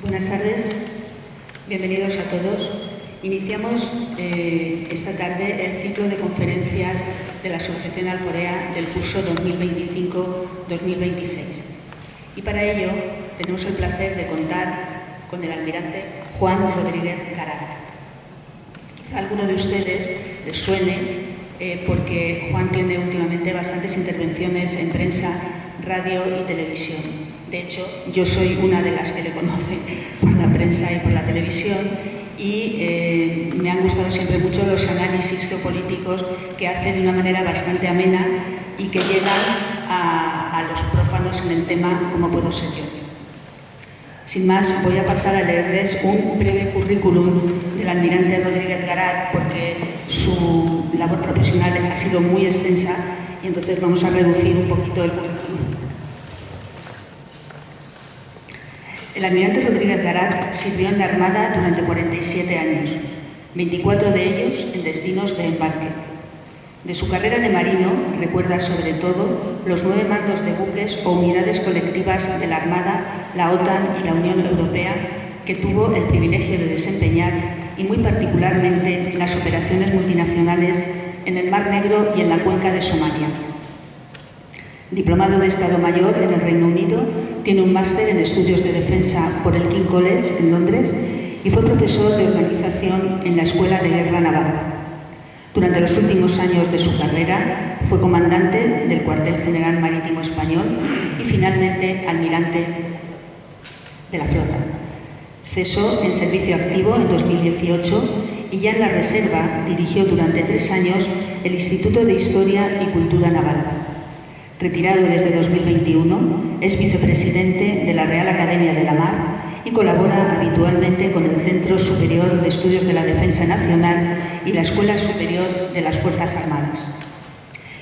Buenas tardes, bienvenidos a todos. Iniciamos esta tarde el ciclo de conferencias de la Asociación Alborea del curso 2025-2026. Y para ello tenemos el placer de contar con el almirante Juan Rodríguez Garat. Quizá a alguno de ustedes les suene porque Juan tiene últimamente bastantes intervenciones en prensa, radio y televisión. De hecho, yo soy una de las que le conoce por la prensa y por la televisión y me han gustado siempre mucho los análisis geopolíticos que hace de una manera bastante amena y que llegan a los prófanos en el tema como puedo ser yo. Sin más, voy a pasar a leerles un breve currículum del almirante Rodríguez Garat porque su labor profesional ha sido muy extensa y entonces vamos a reducir un poquito el currículum. El almirante Rodríguez Garat sirvió en la Armada durante 47 años, 24 de ellos en destinos de embarque. De su carrera de marino recuerda sobre todo los 9 mandos de buques o unidades colectivas de la Armada, la OTAN y la Unión Europea que tuvo el privilegio de desempeñar y muy particularmente las operaciones multinacionales en el Mar Negro y en la cuenca de Somalia. Diplomado de Estado Mayor en el Reino Unido, tiene un máster en Estudios de Defensa por el King College en Londres y fue profesor de organización en la Escuela de Guerra Naval. Durante los últimos años de su carrera fue comandante del Cuartel General Marítimo Español y finalmente almirante de la flota. Cesó en servicio activo en 2018 y ya en la reserva dirigió durante 3 años el Instituto de Historia y Cultura Naval. Retirado desde 2021, es vicepresidente de la Real Academia de la Mar y colabora habitualmente con el Centro Superior de Estudios de la Defensa Nacional y la Escuela Superior de las Fuerzas Armadas.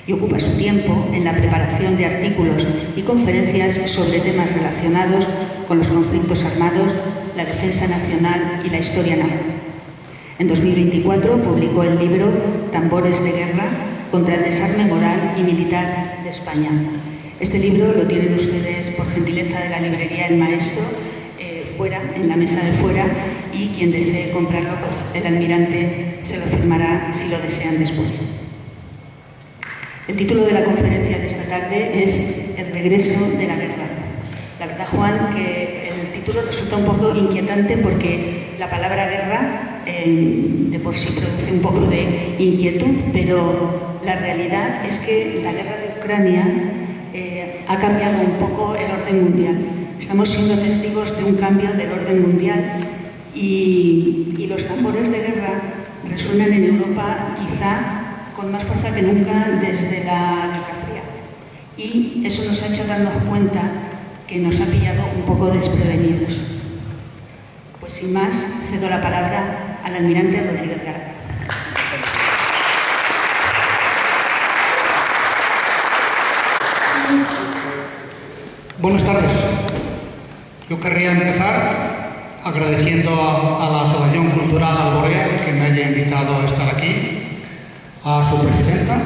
Y ocupa su tiempo en la preparación de artículos y conferencias sobre temas relacionados con los conflictos armados, la defensa nacional y la historia naval. En 2024 publicó el libro Tambores de Guerra contra el desarme moral y militar de España. Este libro lo tienen ustedes por gentileza de la librería El Maestro, fuera, en la mesa de fuera, y quien desee comprarlo, pues el almirante se lo firmará si lo desean después. El título de la conferencia de esta tarde es El regreso de la guerra. La verdad, Juan, que el título resulta un poco inquietante porque la palabra guerra de por sí produce un poco de inquietud, pero la realidad es que la guerra de Ucrania ha cambiado un poco el orden mundial. Estamos siendo testigos de un cambio del orden mundial y los tambores de guerra resuenan en Europa quizá con más fuerza que nunca desde la Guerra Fría. Y eso nos ha hecho darnos cuenta que nos ha pillado un poco desprevenidos. Pues sin más, cedo la palabra al almirante Rodríguez Garat. Buenas tardes. Yo querría empezar agradeciendo a la Asociación Cultural Alborea que me haya invitado a estar aquí, a su presidenta,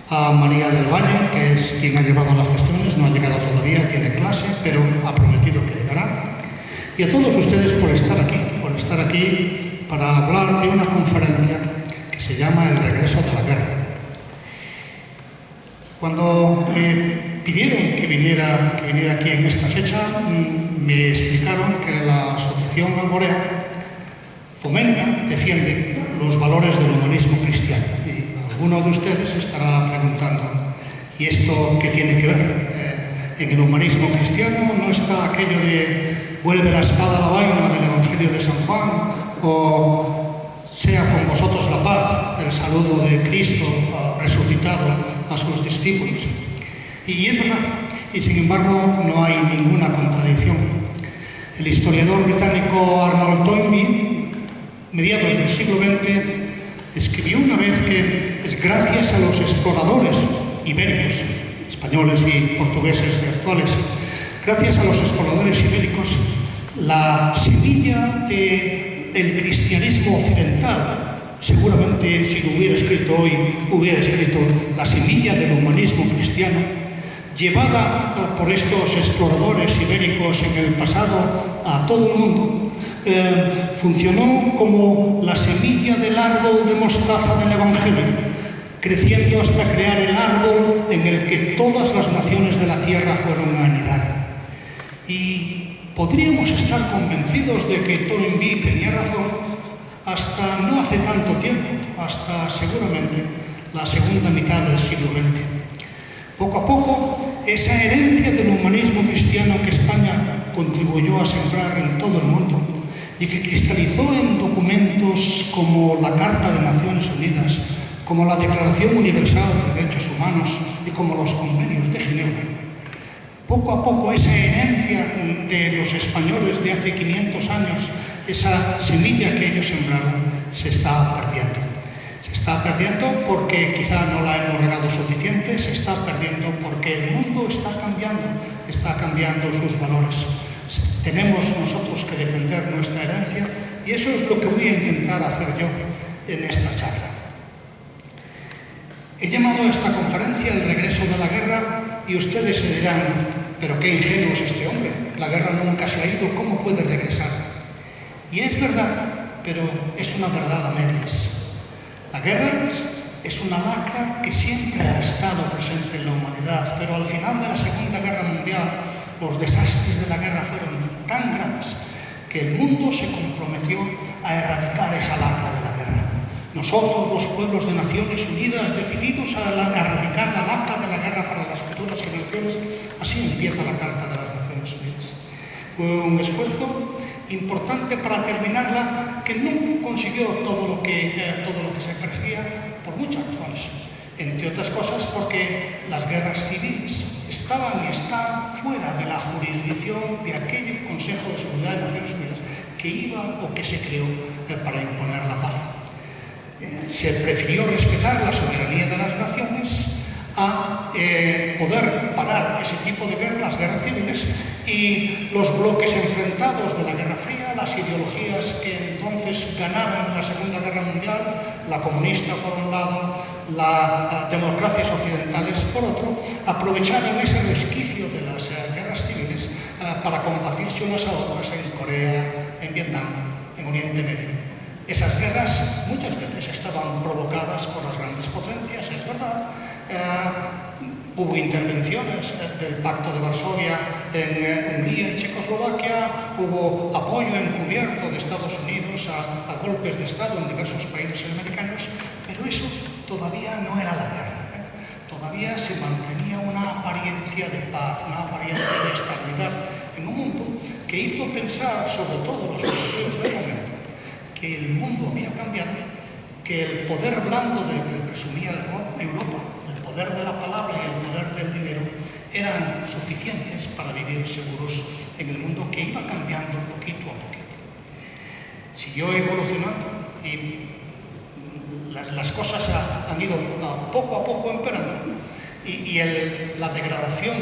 a María del Valle, que es quien ha llevado las gestiones, no ha llegado todavía, tiene clase, pero ha prometido que llegará, y a todos ustedes por estar aquí para hablar de una conferencia que se llama El regreso de la guerra. Cuando me pidieron que viniera aquí en esta fecha, me explicaron que la Asociación Alborea fomenta, defiende los valores del humanismo cristiano. Y alguno de ustedes estará preguntando, ¿y esto qué tiene que ver? En el humanismo cristiano no está aquello de vuelve la espada a la vaina del Evangelio de San Juan, o sea con vosotros la paz, el saludo de Cristo resucitado a sus discípulos. Y es verdad, y sin embargo no hay ninguna contradicción. El historiador británico Arnold Toynbee, mediados del siglo XX, escribió una vez que es gracias a los exploradores ibéricos, españoles y portugueses de actuales, gracias a los exploradores ibéricos, la semilla del cristianismo occidental, seguramente si lo hubiera escrito hoy, hubiera escrito la semilla del humanismo cristiano, llevada por estos exploradores ibéricos en el pasado a todo el mundo, funcionó como la semilla del árbol de mostaza del Evangelio, creciendo hasta crear el árbol en el que todas las naciones de la tierra fueron a anidar. Y podríamos estar convencidos de que Toynbee tenía razón hasta no hace tanto tiempo, hasta seguramente la segunda mitad del siglo XX. Poco a poco, esa herencia del humanismo cristiano que España contribuyó a sembrar en todo el mundo y que cristalizó en documentos como la Carta de Naciones Unidas, como la Declaración Universal de Derechos Humanos y como los Convenios de Ginebra. Poco a poco esa herencia de los españoles de hace 500 años, esa semilla que ellos sembraron, se está perdiendo. Se está perdiendo porque quizá no la hemos regado suficiente, se está perdiendo porque el mundo está cambiando sus valores. Tenemos nosotros que defender nuestra herencia y eso es lo que voy a intentar hacer yo en esta charla. He llamado a esta conferencia El regreso de la guerra y ustedes se dirán, pero qué ingenuo es este hombre, la guerra nunca se ha ido, ¿cómo puede regresar? Y es verdad, pero es una verdad a medias. La guerra es una lacra que siempre ha estado presente en la humanidad, pero al final de la Segunda Guerra Mundial los desastres de la guerra fueron tan graves que el mundo se comprometió a erradicar esa lacra de la guerra. Nosotros, los pueblos de Naciones Unidas, decididos a erradicar la lacra de la guerra para las futuras generaciones, así empieza la Carta de las Naciones Unidas. Fue un esfuerzo importante para terminarla que no consiguió todo lo que se perseguía por muchas razones. Entre otras cosas porque las guerras civiles estaban y están fuera de la jurisdicción de aquel Consejo de Seguridad de Naciones Unidas que iba o que se creó para imponer la paz. Se prefirió respetar la soberanía de las naciones a poder parar ese tipo de guerras, las guerras civiles, y los bloques enfrentados de la Guerra Fría, las ideologías que entonces ganaron la Segunda Guerra Mundial, la comunista por un lado, las democracias occidentales por otro, aprovecharon ese resquicio de las guerras civiles para combatirse unas a otras en Corea, en Vietnam, en Oriente Medio. Esas guerras muchas veces estaban provocadas por las grandes potencias, es verdad. Hubo intervenciones del Pacto de Varsovia en Hungría y Checoslovaquia, hubo apoyo encubierto de Estados Unidos a golpes de Estado en diversos países americanos, pero eso todavía no era la guerra. Todavía se mantenía una apariencia de paz, una apariencia de estabilidad en un mundo que hizo pensar, sobre todo los europeos del momento, que el mundo había cambiado, que el poder blando del que presumía Europa, el poder de la palabra y el poder del dinero, eran suficientes para vivir seguros en el mundo que iba cambiando poquito a poquito. Siguió evolucionando y las cosas han ido poco a poco empeorando y la degradación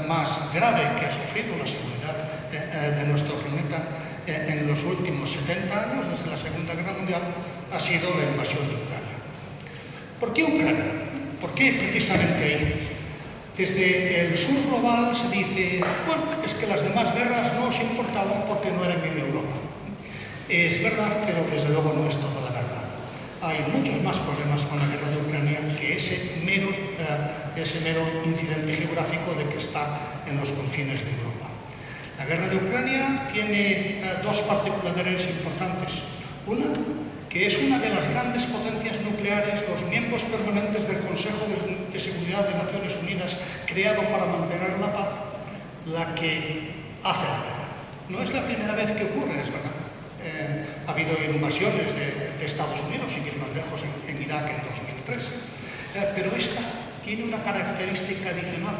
más grave que ha sufrido la seguridad de nuestro planeta en los últimos 70 años, desde la Segunda Guerra Mundial, ha sido la invasión de Ucrania. ¿Por qué Ucrania? ¿Por qué precisamente ahí? Desde el sur global se dice, bueno, es que las demás guerras no os importaban porque no eran en Europa. Es verdad, pero desde luego no es toda la verdad. Hay muchos más problemas con la guerra de Ucrania que ese mero incidente geográfico de que está en los confines de Europa. La guerra de Ucrania tiene dos particularidades importantes. Una, que es una de las grandes potencias nucleares, los miembros permanentes del Consejo de Seguridad de Naciones Unidas, creado para mantener la paz, la que hace la guerra. No es la primera vez que ocurre, es verdad. Ha habido invasiones de Estados Unidos, y ir más lejos, en Irak en 2003. Pero esta tiene una característica adicional.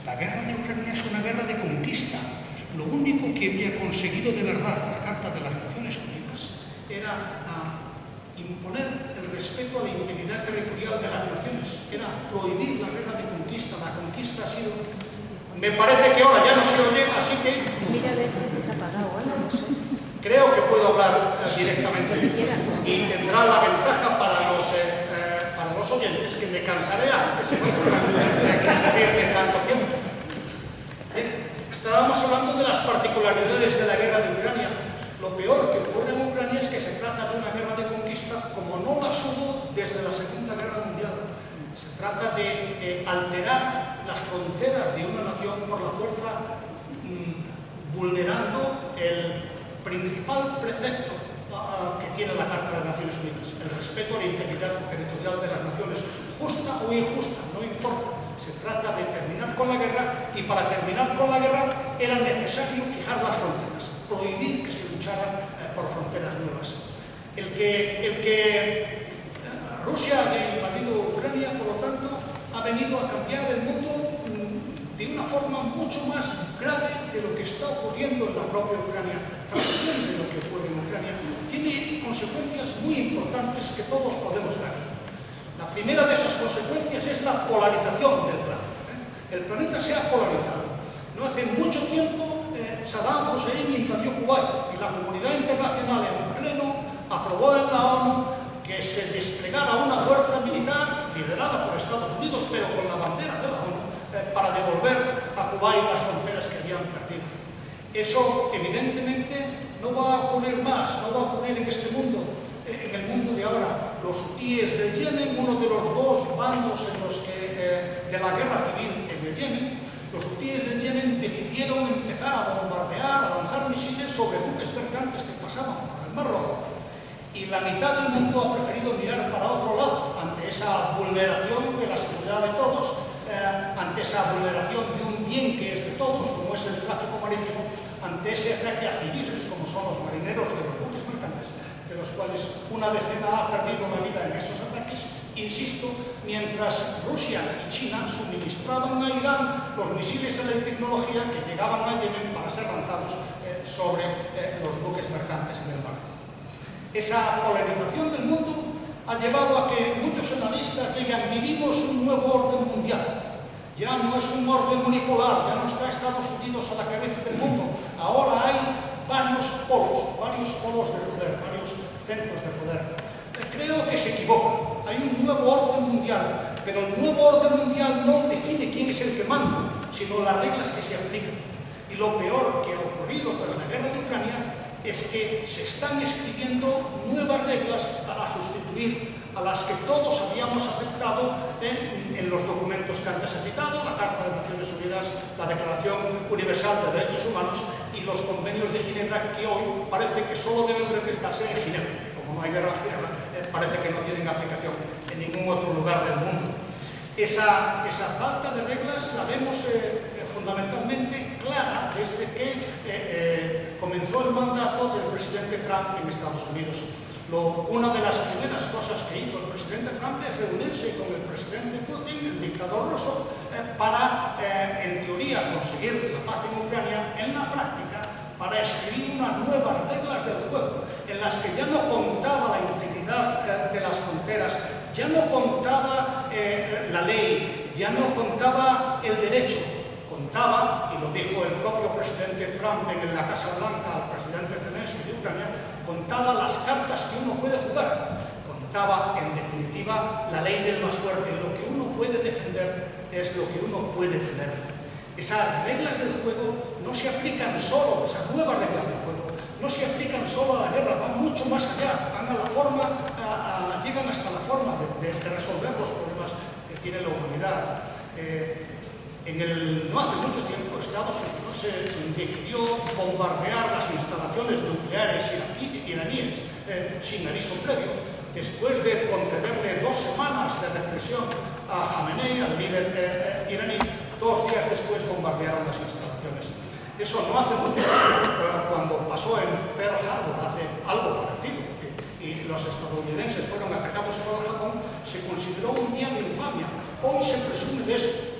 La guerra de Ucrania es una guerra de conquista. Lo único que había conseguido de verdad la Carta de las Naciones Unidas era imponer el respeto a la integridad territorial de las naciones, era prohibir la guerra de conquista. La conquista ha sido... Me parece que ahora ya no se oye, así que... Mira a ver si te has apagado algo, no sé. Creo que puedo hablar directamente y tendrá la ventaja para los oyentes que me cansaré antes que sufrirme tanto tiempo. Estábamos hablando de las particularidades de la guerra de Ucrania. Lo peor que ocurre en Ucrania es que se trata de una guerra de conquista como no las hubo desde la Segunda Guerra Mundial. Se trata de alterar las fronteras de una nación por la fuerza, vulnerando el principal precepto que tiene la Carta de Naciones Unidas, el respeto a la integridad territorial de las naciones, justa o injusta, no importa. Se trata de terminar con la guerra, y para terminar con la guerra era necesario fijar las fronteras, prohibir que se luchara por fronteras nuevas. Rusia haya invadido Ucrania, por lo tanto, ha venido a cambiar el mundo de una forma mucho más grave de lo que está ocurriendo en la propia Ucrania, trasciende lo que ocurre en Ucrania, tiene consecuencias muy importantes que todos podemos ver. La primera de esas consecuencias es la polarización del planeta. El planeta se ha polarizado. No hace mucho tiempo Saddam Hussein invadió Kuwait y la comunidad internacional en pleno aprobó en la ONU que se desplegara una fuerza militar liderada por Estados Unidos, pero con la bandera de la ONU, para devolver a Kuwait las fronteras que habían perdido. Eso, evidentemente, no va a ocurrir más, no va a ocurrir en este mundo, en el mundo de ahora. Los hutíes del Yemen, uno de los dos bandos en los que, de la guerra civil en el Yemen, los hutíes del Yemen decidieron empezar a bombardear, a lanzar misiles sobre buques mercantes que pasaban por el Mar Rojo. Y la mitad del mundo ha preferido mirar para otro lado, ante esa vulneración de la seguridad de todos, ante esa vulneración de un bien que es de todos, como es el tráfico marítimo, ante ese ataque a civiles, como son los marineros de los buques mercantes, de los cuales una decena ha perdido la vida en esos ataques, insisto, mientras Rusia y China suministraban a Irán los misiles y la tecnología que llegaban a Yemen para ser lanzados sobre los buques mercantes en el mar. Esa polarización del mundo ha llevado a que muchos analistas digan: vivimos un nuevo orden mundial. Ya no es un orden unipolar, ya no está Estados Unidos a la cabeza del mundo. Ahora hay varios polos de poder, varios centros de poder. Creo que se equivocan. Hay un nuevo orden mundial, pero el nuevo orden mundial no define quién es el que manda, sino las reglas que se aplican. Y lo peor que ha ocurrido tras la guerra de Ucrania es que se están escribiendo nuevas reglas para sustituir a las que todos habíamos aceptado en los documentos que antes he citado, la Carta de Naciones Unidas, la Declaración Universal de Derechos Humanos y los convenios de Ginebra, que hoy parece que solo deben representarse en Ginebra. Como no hay guerra en Ginebra, parece que no tienen aplicación en ningún otro lugar del mundo. Esa falta de reglas la vemos fundamentalmente clara desde que comenzó el mandato del presidente Trump en Estados Unidos. Una de las primeras cosas que hizo el presidente Trump es reunirse con el presidente Putin, el dictador ruso, para, en teoría, conseguir la paz en Ucrania. En la práctica, para escribir unas nuevas reglas del juego, en las que ya no contaba la integridad de las fronteras, ya no contaba la ley, ya no contaba el derecho, contaba, y lo dijo el propio presidente Trump en la Casa Blanca al presidente Zelensky de Ucrania, contaba las cartas que uno puede jugar, contaba, en definitiva, la ley del más fuerte. Lo que uno puede defender es lo que uno puede tener. Esas reglas del juego no se aplican solo, esas nuevas reglas del juego, no se aplican solo a la guerra, van mucho más allá, van a la forma, llegan hasta la forma de resolver los problemas que tiene la humanidad. No hace mucho tiempo Estados Unidos se decidió bombardear las instalaciones nucleares iraníes sin aviso previo, después de concederle 2 semanas de reflexión a Jamenei, al líder iraní. 2 días después bombardearon las instalaciones. Eso no hace mucho tiempo, cuando pasó en Pearl Harbor, hace algo parecido, y los estadounidenses fueron atacados por el Japón, se consideró un día de infamia. Hoy se presume de eso.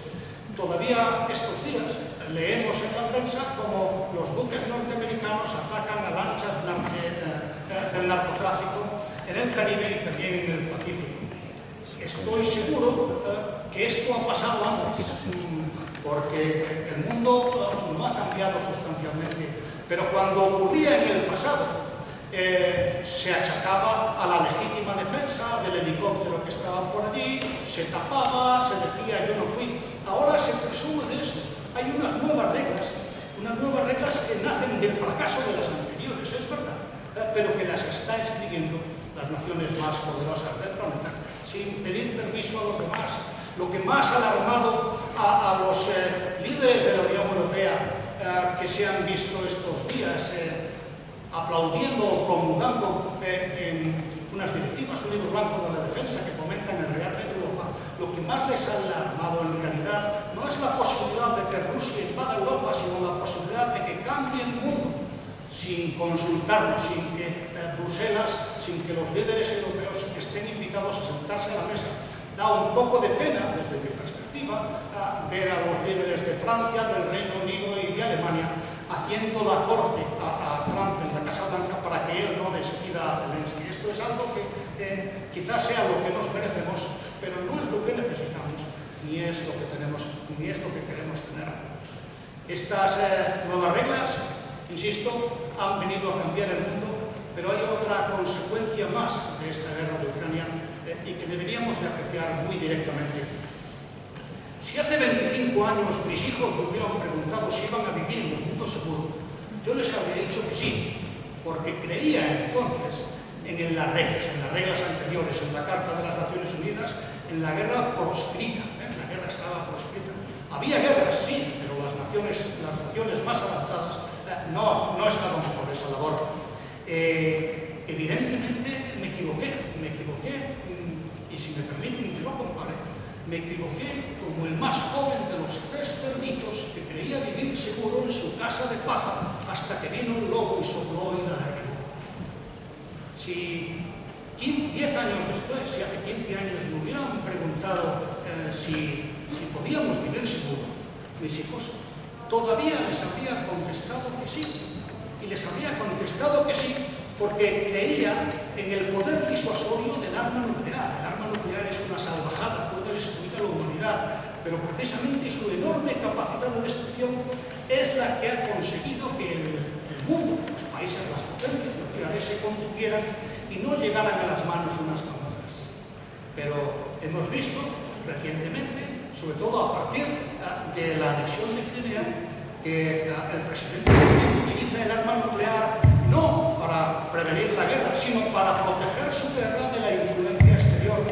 Todavía estos días leemos en la prensa como los buques norteamericanos atacan a lanchas del narcotráfico en el Caribe y también en el Pacífico. Estoy seguro que esto ha pasado antes, porque el mundo no ha cambiado sustancialmente, pero cuando ocurría en el pasado, se achacaba a la legítima defensa del helicóptero que estaba por allí, se tapaba, se decía yo no fui. Ahora se presume de eso. Hay unas nuevas reglas que nacen del fracaso de las anteriores, es verdad, pero que las están escribiendo las naciones más poderosas del planeta sin pedir permiso a los demás. Lo que más ha alarmado a los líderes de la Unión Europea que se han visto estos días aplaudiendo o promulgando en unas directivas, un libro blanco de la defensa que fomentan el rearme de Europa, lo que más les ha alarmado en realidad no es la posibilidad de que Rusia invada Europa, sino la posibilidad de que cambie el mundo sin consultarnos, sin que Bruselas, sin que los líderes europeos estén invitados a sentarse a la mesa. Da un poco de pena, desde mi perspectiva, ver a los líderes de Francia, del Reino Unido y de Alemania haciendo la corte a Trump en la Casa Blanca para que él no despida a Zelensky. Esto es algo que quizás sea lo que nos merecemos, pero no es lo que necesitamos, ni es lo que tenemos, ni es lo que queremos tener. Estas nuevas reglas, insisto, han venido a cambiar el mundo, pero hay otra consecuencia más de esta guerra de Ucrania y que deberíamos de apreciar muy directamente. Si hace 25 años mis hijos me hubieran preguntado si iban a vivir en un mundo seguro, yo les habría dicho que sí, porque creía entonces en las reglas anteriores, en la Carta de las Naciones Unidas, en la guerra proscrita. La guerra estaba proscrita. Había guerras, sí, pero las naciones más avanzadas no estaban por esa labor. Evidentemente me equivoqué, y si me permiten que lo compare, me equivoqué como el más joven de los 3 cerditos que creía vivir seguro en su casa de paja hasta que vino el lobo y sopló y la derribó. Si 10 años después, si hace 15 años me hubieran preguntado si podíamos vivir seguro, mis hijos, todavía les habría contestado que sí. Y les habría contestado que sí, porque creía en el poder disuasorio del arma nuclear. El arma nuclear es una salvajada, puede destruir a la humanidad, pero precisamente su enorme capacidad de destrucción es la que ha conseguido que el mundo, los países, las potencias nucleares se contuvieran y no llegaran a las manos unas con otras. Pero hemos visto recientemente, sobre todo a partir de la anexión de Crimea, que el presidente utiliza el arma nuclear no para prevenir la guerra, sino para proteger su guerra de la influencia exterior.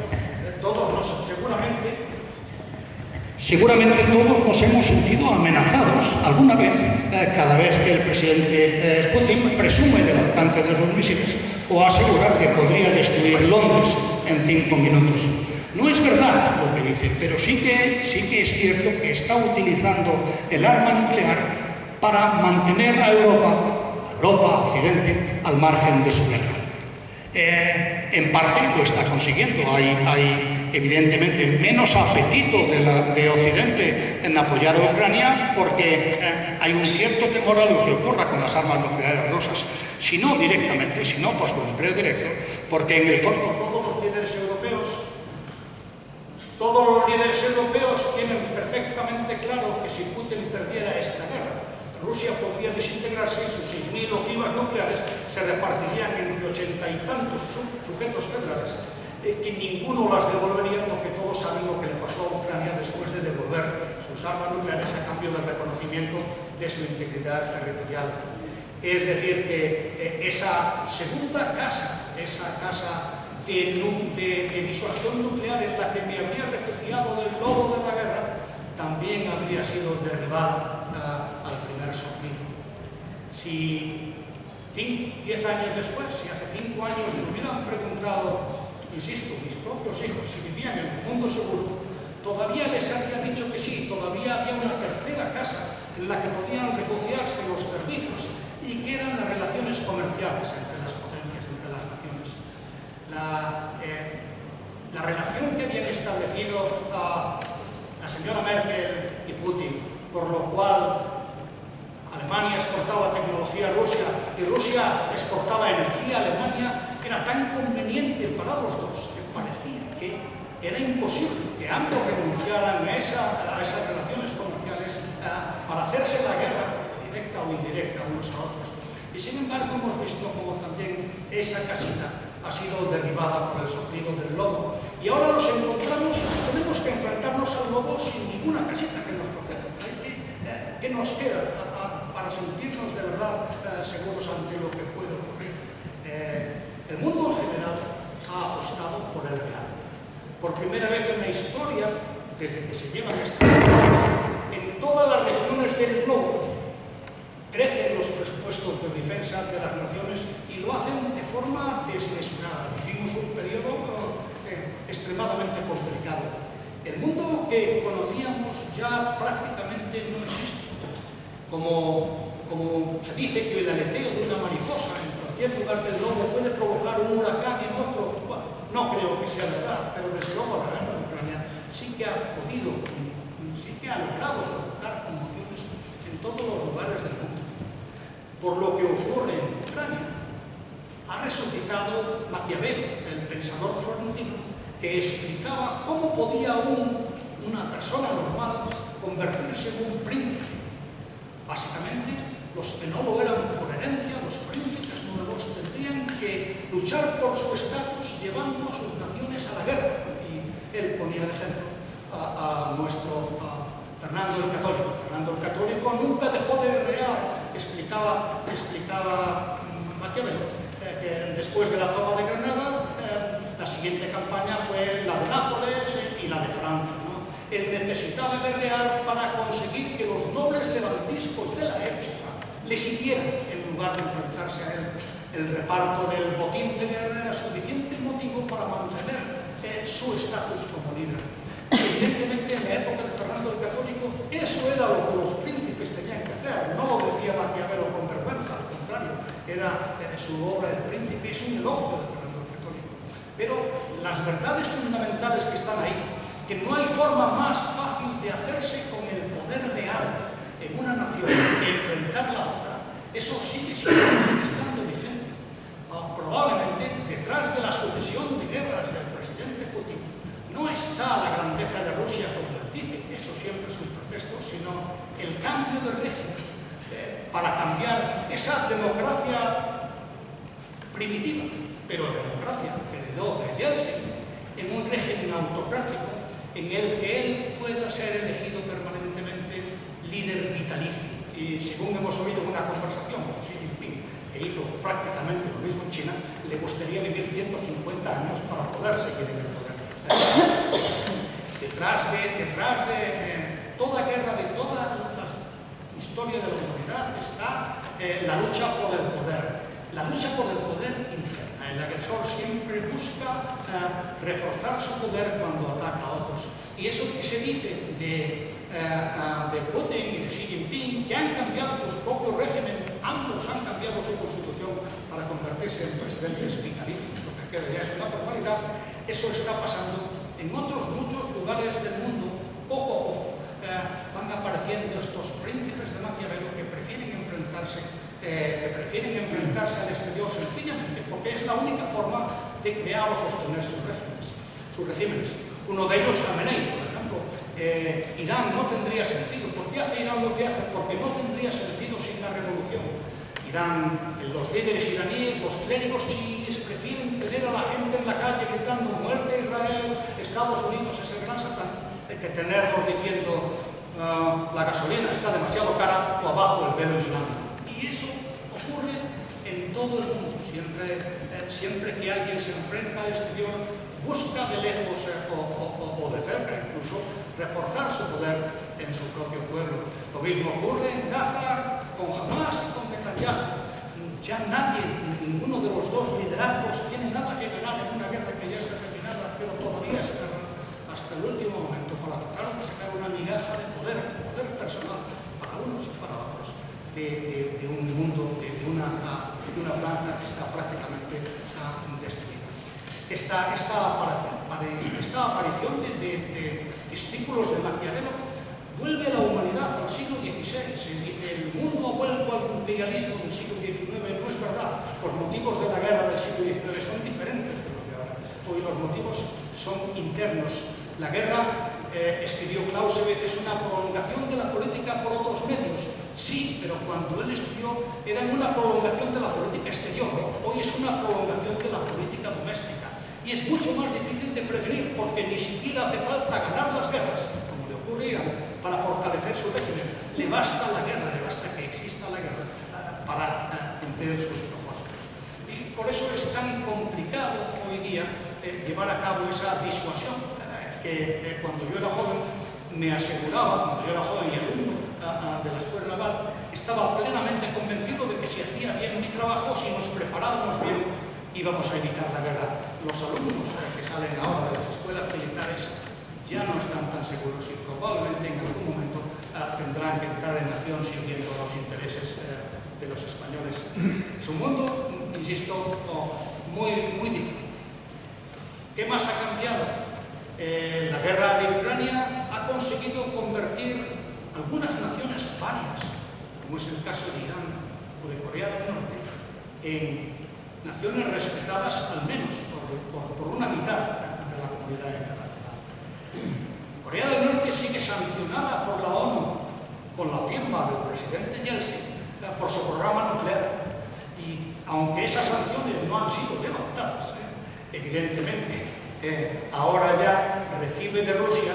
Seguramente todos nos hemos sentido amenazados alguna vez, cada vez que el presidente Putin presume del alcance de sus misiles o asegura que podría destruir Londres en 5 minutos. No es verdad lo que dice, pero sí que es cierto que está utilizando el arma nuclear para mantener a Europa, Occidente, al margen de su guerra. En parte lo está consiguiendo. Hay evidentemente menos apetito de Occidente en apoyar a Ucrania porque hay un cierto temor a lo que ocurra con las armas nucleares rusas, si no directamente, si no por su empleo directo, porque en el fondo todos los líderes europeos tienen perfectamente claro que si Putin perdiera esta guerra, Rusia podría desintegrarse y sus 6.000 ojivas nucleares se repartirían entre 80 y tantos sujetos federales, que ninguno las devolvería porque todos saben lo que le pasó a Ucrania después de devolver sus armas nucleares a cambio del reconocimiento de su integridad territorial. Es decir, que esa segunda casa, esa casa de disuasión nuclear en la que me habría refugiado del lobo de la guerra, también habría sido derribada al primer soplido. Si 10 años después, si hace 5 años me hubieran preguntado, insisto, mis propios hijos, si vivían en un mundo seguro, todavía les habría dicho que sí, todavía había una tercera casa en la que podían refugiarse los cerditos y que eran las relaciones comerciales entre las potencias, entre las naciones. La relación que habían establecido la señora Merkel y Putin, por lo cual Alemania exportaba tecnología a Rusia y Rusia exportaba energía a Alemania, era tan conveniente para los dos que parecía que era imposible que ambos renunciaran a esas relaciones comerciales para hacerse la guerra, directa o indirecta, unos a otros. Y sin embargo hemos visto como también esa casita ha sido derribada por el soplido del lobo. Y ahora nos encontramos, tenemos que enfrentarnos al lobo sin ninguna casita que nos proteja. ¿Qué nos queda para sentirnos de verdad seguros ante lo que puede ocurrir? El mundo en general ha apostado por el real. Por primera vez en la historia, desde que se llevan estas cosas, en todas las regiones del globo crecen los presupuestos de defensa de las naciones y lo hacen de forma desmesurada. Vivimos un periodo extremadamente complicado. El mundo que conocíamos ya prácticamente no existe. Como se dice que el aleteo de una mariposa en cualquier lugar del globo puede provocar un huracán en otro, bueno, no creo que sea verdad, pero desde luego la guerra de Ucrania sí que ha podido, sí que ha logrado provocar conmociones en todos los lugares del mundo. Por lo que ocurre en Ucrania, ha resucitado Maquiavelo, el pensador florentino, que explicaba cómo podía una persona normal convertirse en un príncipe. Básicamente, los que no lo eran por herencia, los príncipes nuevos, tendrían que luchar por su estatus llevando a sus naciones a la guerra. Y él ponía de ejemplo a nuestro Fernando el Católico. Fernando el Católico nunca dejó de guerrear, explicaba Maquiavelo, que después de la toma de Granada, la siguiente campaña fue la de Nápoles y la de Francia, ¿no? Él necesitaba guerrear para conseguir que los nobles levantiscos de la época le siguieran en lugar de enfrentarse a él. El reparto del botín de guerra era suficiente motivo para mantener su estatus como líder. Evidentemente, en la época de Fernando el Católico, eso era lo que los príncipes tenían que hacer. No lo decía Maquiavelo con vergüenza, al contrario, era su obra El Príncipe, es un elogio de Fernando el Católico. Pero las verdades fundamentales que están ahí, que no hay forma más fácil de hacerse con el poder real en una nación que enfrentar la otra, eso sigue estando vigente. Probablemente detrás de la sucesión de guerras del presidente Putin no está la grandeza de Rusia como él dice, eso siempre es un pretexto, sino el cambio de régimen para cambiar esa democracia primitiva, pero democracia que heredó de Yeltsin, en un régimen autocrático en el que él pueda ser elegido permanentemente líder vitalicio. Y según hemos oído en una conversación con Xi Jinping, que hizo prácticamente lo mismo en China, le gustaría vivir 150 años para poder seguir en el poder. Detrás de toda guerra, de toda la historia de la humanidad, está la lucha por el poder. La lucha por el poder interna. El agresor siempre busca reforzar su poder cuando ataca a otros. Y eso que se dice de Putin y de Xi Jinping, que han cambiado sus propios regímenes, ambos han cambiado su constitución para convertirse en presidentes vitalicios, lo que queda ya es una formalidad. Eso está pasando en otros muchos lugares del mundo. Poco a poco van apareciendo estos príncipes de Maquiavelo que prefieren enfrentarse al exterior sencillamente porque es la única forma de crear o sostener sus regímenes. Uno de ellos, Khamenei, por ejemplo. Irán no tendría sentido. ¿Por qué hace Irán lo que hace? Porque no tendría sentido sin la revolución. Irán, los líderes iraníes, los clérigos chiíes prefieren tener a la gente en la calle gritando muerte a Israel, Estados Unidos es el gran satán, que tenerlos diciendo la gasolina está demasiado cara o abajo el velo islámico. Y eso ocurre en todo el mundo. Siempre que alguien se enfrenta al exterior, busca de lejos o de cerca incluso reforzar su poder en su propio pueblo. Lo mismo ocurre en Gaza con Hamas y con Netanyahu. Ya nadie, ninguno de los dos liderazgos tiene nada que ganar en una guerra que ya está terminada, pero todavía se agarran hasta el último momento para tratar de sacar una migaja de poder personal para unos y para otros de un mundo, de una franja que está prácticamente destruida. Esta aparición de discípulos de Maquiavelo vuelve a la humanidad al siglo XVI. Se dice el mundo ha vuelto al imperialismo del siglo XIX. No es verdad. Los motivos de la guerra del siglo XIX son diferentes de los de ahora. Hoy los motivos son internos. La guerra, escribió Clausewitz, es una prolongación de la política por otros medios. Sí, pero cuando él estudió era una prolongación de la política exterior. Hoy es una prolongación de la política doméstica. Y es mucho más difícil de prevenir, porque ni siquiera hace falta ganar las guerras, como le ocurre a Irán, para fortalecer su régimen. Le basta la guerra, le basta que exista la guerra para cumplir sus propósitos. Y por eso es tan complicado hoy día llevar a cabo esa disuasión que cuando yo era joven me aseguraba, cuando yo era joven y alumno de la Escuela Naval, estaba plenamente convencido de que si hacía bien mi trabajo, si nos preparábamos bien, íbamos a evitar la guerra. Los alumnos que salen ahora de las escuelas militares ya no están tan seguros y probablemente en algún momento tendrán que entrar en acción siguiendo los intereses de los españoles. Es un mundo, insisto, muy diferente. ¿Qué más ha cambiado? La guerra de Ucrania ha conseguido convertir algunas naciones varias, como es el caso de Irán o de Corea del Norte, en naciones respetadas al menos por una mitad de la comunidad internacional. Corea del Norte sigue sancionada por la ONU con la firma del presidente Yeltsin por su programa nuclear. Y aunque esas sanciones no han sido levantadas, evidentemente, ahora ya recibe de Rusia,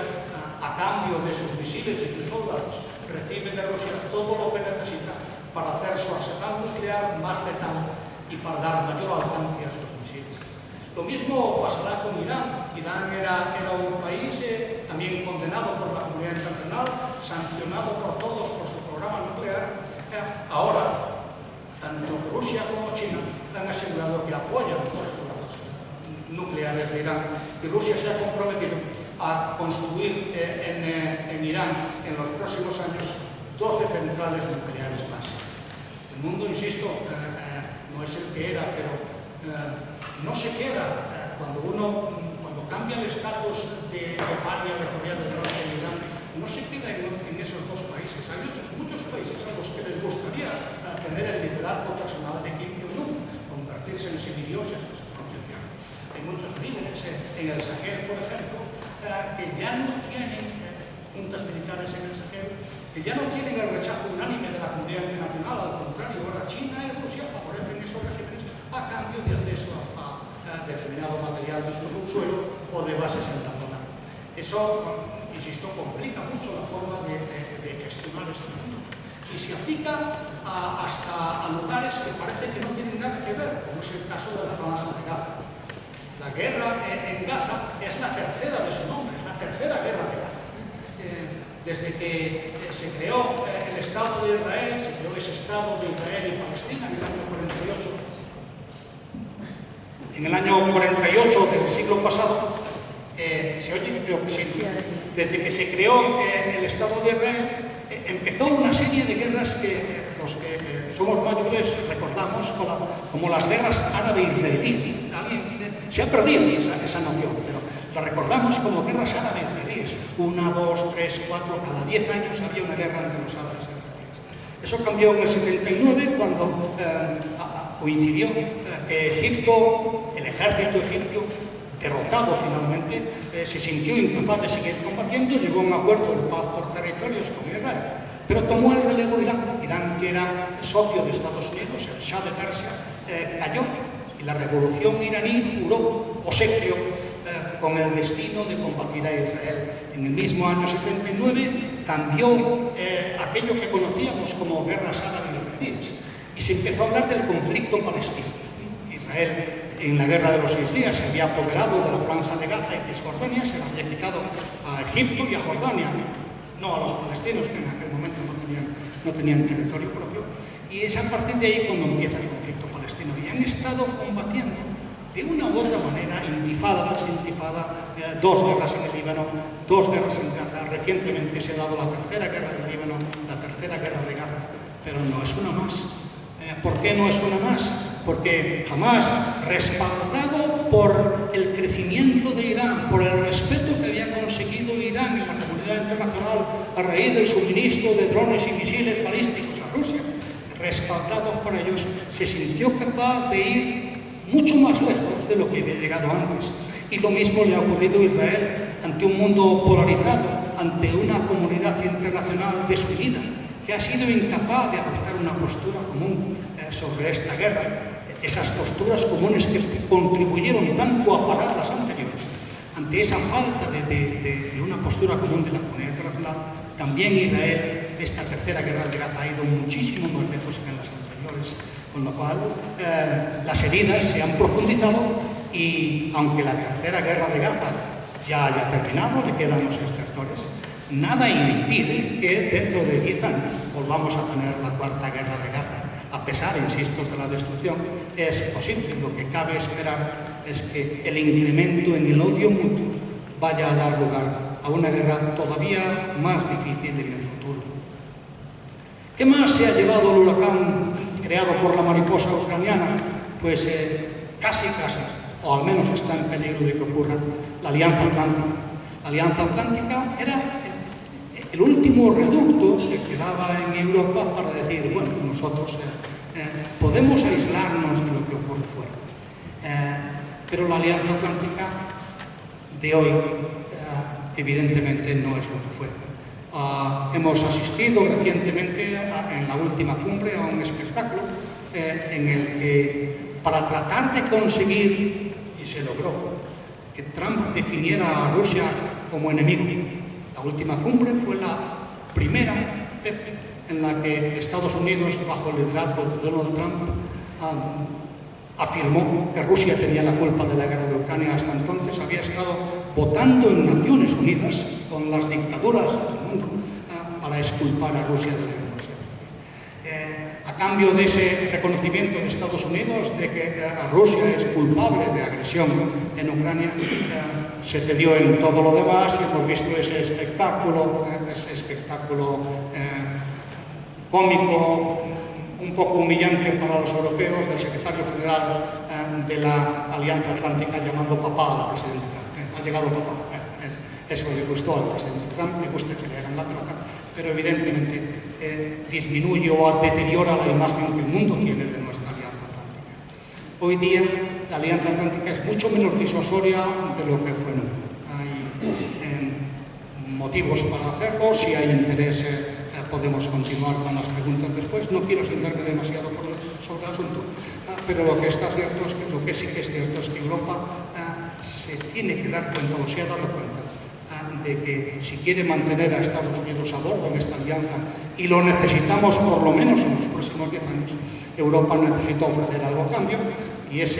a cambio de sus misiles y sus soldados, recibe de Rusia todo lo que necesita para hacer su arsenal nuclear más letal y para dar mayor alcance a sus misiles. Lo mismo pasará con Irán. Irán era un país también condenado por la comunidad internacional, sancionado por todos por su programa nuclear. Ahora, tanto Rusia como China han asegurado que apoyan los esfuerzos nucleares de Irán, y Rusia se ha comprometido a construir en Irán en los próximos años 12 centrales nucleares más. El mundo, insisto, no es el que era, pero no se queda cuando cambia el estatus de paria de Corea del Norte y Irán, no se queda en esos dos países. Hay muchos países a los que les gustaría tener el liderazgo personal de Kim Jong-un, convertirse en semidioses de su propio tiempo. Hay muchos líderes en el Sahel, por ejemplo, que ya no tienen juntas militares en el Sahel, que ya no tienen el rechazo unánime de la comunidad internacional. Al contrario, ahora China y Rusia favorecen esos regímenes a cambio de acceso a determinado material de su subsuelo o de bases en la zona. Eso, insisto, complica mucho la forma de gestionar este mundo. Y se aplica hasta a lugares que parece que no tienen nada que ver, como es el caso de la Franja de Gaza. La guerra en Gaza es la tercera de su nombre, es la tercera guerra de Gaza. Desde que se creó el Estado de Israel, se creó ese Estado de Israel y Palestina en el año 48. En el año 48 del siglo pasado, ¿se oye? Creo que sí. Desde que se creó el Estado de Israel, empezó una serie de guerras que los que somos mayores recordamos como las guerras árabe-israelíes. Se ha perdido esa noción, pero la recordamos como guerras árabe-israelíes. 1, 2, 3, 4, cada 10 años había una guerra entre los árabes e israelíes. Eso cambió en el 79 cuando coincidió que Egipto, el ejército egipcio, derrotado finalmente, se sintió incapaz de seguir combatiendo, llegó a un acuerdo de paz por territorios con Israel, pero tomó el relevo Irán. Irán, que era socio de Estados Unidos, el Shah de Persia, cayó, y la revolución iraní juró obsequio con el destino de combatir a Israel. En el mismo año 79 cambió aquello que conocíamos como guerras árabe-israelíes y se empezó a hablar del conflicto palestino. Israel, en la guerra de los 6 días, se había apoderado de la Franja de Gaza y Cisjordania, se la había quitado a Egipto y a Jordania, no a los palestinos, que en aquel momento no tenían territorio propio. Y es a partir de ahí cuando empieza el conflicto palestino. Y han estado combatiendo de una u otra manera, intifada tras intifada, 2 guerras en el Líbano, 2 guerras en Gaza. Recientemente se ha dado la tercera guerra del Líbano, la tercera guerra de Gaza, pero no es una más. ¿Por qué no es una más? Porque jamás, respaldado por el crecimiento de Irán, por el respeto que había conseguido Irán en la comunidad internacional a raíz del suministro de drones y misiles balísticos a Rusia, respaldado por ellos, se sintió capaz de ir mucho más lejos de lo que había llegado antes. Y lo mismo le ha ocurrido a Israel ante un mundo polarizado, ante una comunidad internacional desunida. que ha sido incapaz de adoptar una postura común sobre esta guerra, esas posturas comunes que contribuyeron tanto a parar las anteriores. Ante esa falta de una postura común de la comunidad internacional, también Israel, esta tercera guerra de Gaza, ha ido muchísimo más lejos que en las anteriores, con lo cual las heridas se han profundizado y aunque la tercera guerra de Gaza ya haya terminado, le quedan los estertores, nada impide que dentro de 10 años volvamos a tener la cuarta guerra de Gaza. A pesar, insisto, de la destrucción, es posible. Lo que cabe esperar es que el incremento en el odio mutuo vaya a dar lugar a una guerra todavía más difícil en el futuro. ¿Qué más se ha llevado el huracán creado por la mariposa ucraniana? Pues casi, o al menos está en peligro de que ocurra, la Alianza Atlántica. La Alianza Atlántica era el último reducto que quedaba en Europa para decir, bueno, nosotros podemos aislarnos de lo que ocurre fuera. Pero la Alianza Atlántica de hoy, evidentemente, no es lo que fue. Hemos asistido recientemente, en la última cumbre, a un espectáculo en el que, para tratar de conseguir, y se logró, que Trump definiera a Rusia como enemigo. La última cumbre fue la primera vez en la que Estados Unidos, bajo el liderazgo de Donald Trump, afirmó que Rusia tenía la culpa de la guerra de Ucrania. Hasta entonces había estado votando en Naciones Unidas con las dictaduras del mundo para exculpar a Rusia de la guerra. A cambio de ese reconocimiento de Estados Unidos de que Rusia es culpable de agresión en Ucrania, se cedió en todo lo demás y hemos visto ese espectáculo cómico, un poco humillante para los europeos, del secretario general de la Alianza Atlántica llamando papá al presidente Trump. Ha llegado papá. Eso le gustó al presidente Trump, le gusta que le hagan la pelota, pero evidentemente disminuye o deteriora la imagen que el mundo tiene de nuestra Alianza Atlántica. Hoy día la Alianza Atlántica es mucho menos disuasoria de lo que fue nunca. Hay motivos para hacerlo, si hay interés podemos continuar con las preguntas después. No quiero sentarme demasiado sobre el asunto, pero lo que está cierto es que lo que sí que es cierto es que Europa se tiene que dar cuenta, o se ha dado cuenta, de que si quiere mantener a Estados Unidos a bordo en esta alianza, y lo necesitamos por lo menos en los próximos 10 años, Europa necesita ofrecer algo a cambio, y eso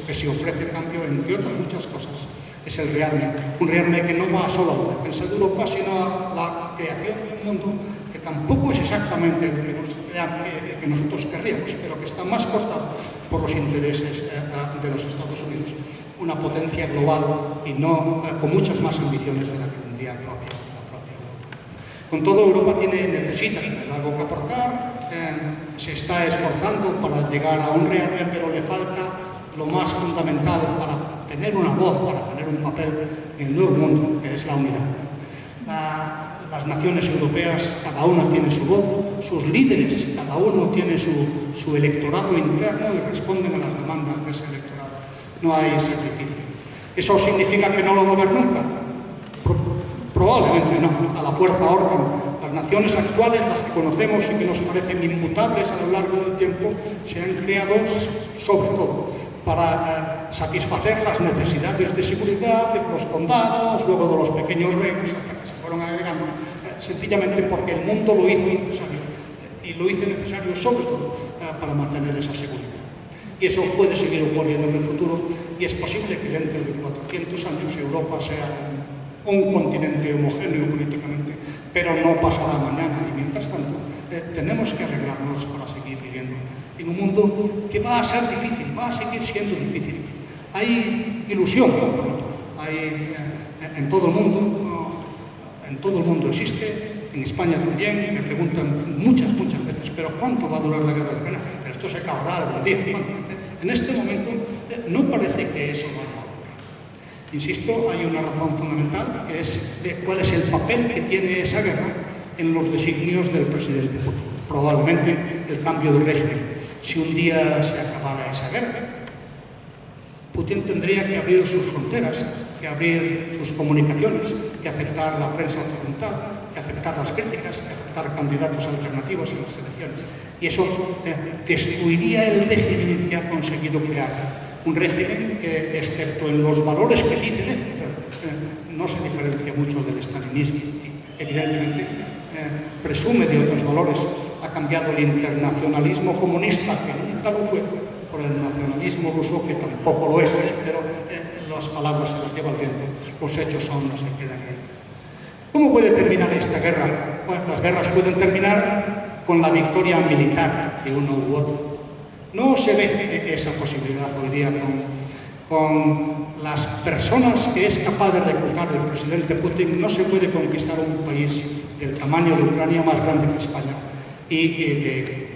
que se ofrece a cambio, entre otras muchas cosas, es el rearme. Un rearme que no va solo a la defensa de Europa, sino a la creación de un mundo que tampoco es exactamente el que nosotros querríamos, pero que está más cortado por los intereses de los Estados Unidos. Una potencia global y no con muchas más ambiciones de la que tendría la propia Europa. Con todo, Europa necesita tener algo que aportar, se está esforzando para llegar a un rearme, pero le falta lo más fundamental para tener una voz, para tener un papel en el nuevo mundo, que es la unidad. Las naciones europeas, cada una tiene su voz, sus líderes, cada uno tiene su electorado interno y responden a las demandas de ese electorado. No hay sacrificio. ¿Eso significa que no lo va a haber nunca? Probablemente no. A la fuerza ahorcan. Las naciones actuales, las que conocemos y que nos parecen inmutables a lo largo del tiempo, se han creado sobre todo para satisfacer las necesidades de seguridad de los condados, luego de los pequeños reinos, hasta que se fueron agregando, sencillamente porque el mundo lo hizo necesario, y lo hizo necesario sobre todo para mantener esa seguridad. Y eso puede seguir ocurriendo en el futuro, y es posible que dentro de 400 años Europa sea un continente homogéneo políticamente, pero no pasará mañana, y mientras tanto tenemos que arreglarnos para seguir viviendo en un mundo que va a ser difícil, va a seguir siendo difícil. Hay ilusión, por lo tanto, en todo el mundo existe, en España también, me preguntan muchas veces, pero ¿cuánto va a durar la guerra de Ucrania? Pero esto se acabará algún día. Bueno, en este momento no parece que eso vaya a ocurrir. Insisto, hay una razón fundamental, que es cuál es el papel que tiene esa guerra en los designios del presidente Putin. Probablemente el cambio de régimen. Si un día se acabara esa guerra, Putin tendría que abrir sus fronteras, que abrir sus comunicaciones, que aceptar la prensa occidental, que aceptar las críticas, que aceptar candidatos alternativos en las elecciones. Y eso destruiría el régimen que ha conseguido crear. Un régimen que, excepto en los valores que dice defender, no se diferencia mucho del estalinismo. Evidentemente, presume de otros valores. Ha cambiado el internacionalismo comunista, que nunca lo fue, por el nacionalismo ruso, que tampoco lo es, pero las palabras se las lleva el viento, los hechos son los que quedan ahí. ¿Cómo puede terminar esta guerra? Pues las guerras pueden terminar con la victoria militar de uno u otro. No se ve esa posibilidad hoy día con las personas que es capaz de reclutar el presidente Putin. No se puede conquistar un país del tamaño de Ucrania, más grande que España, y de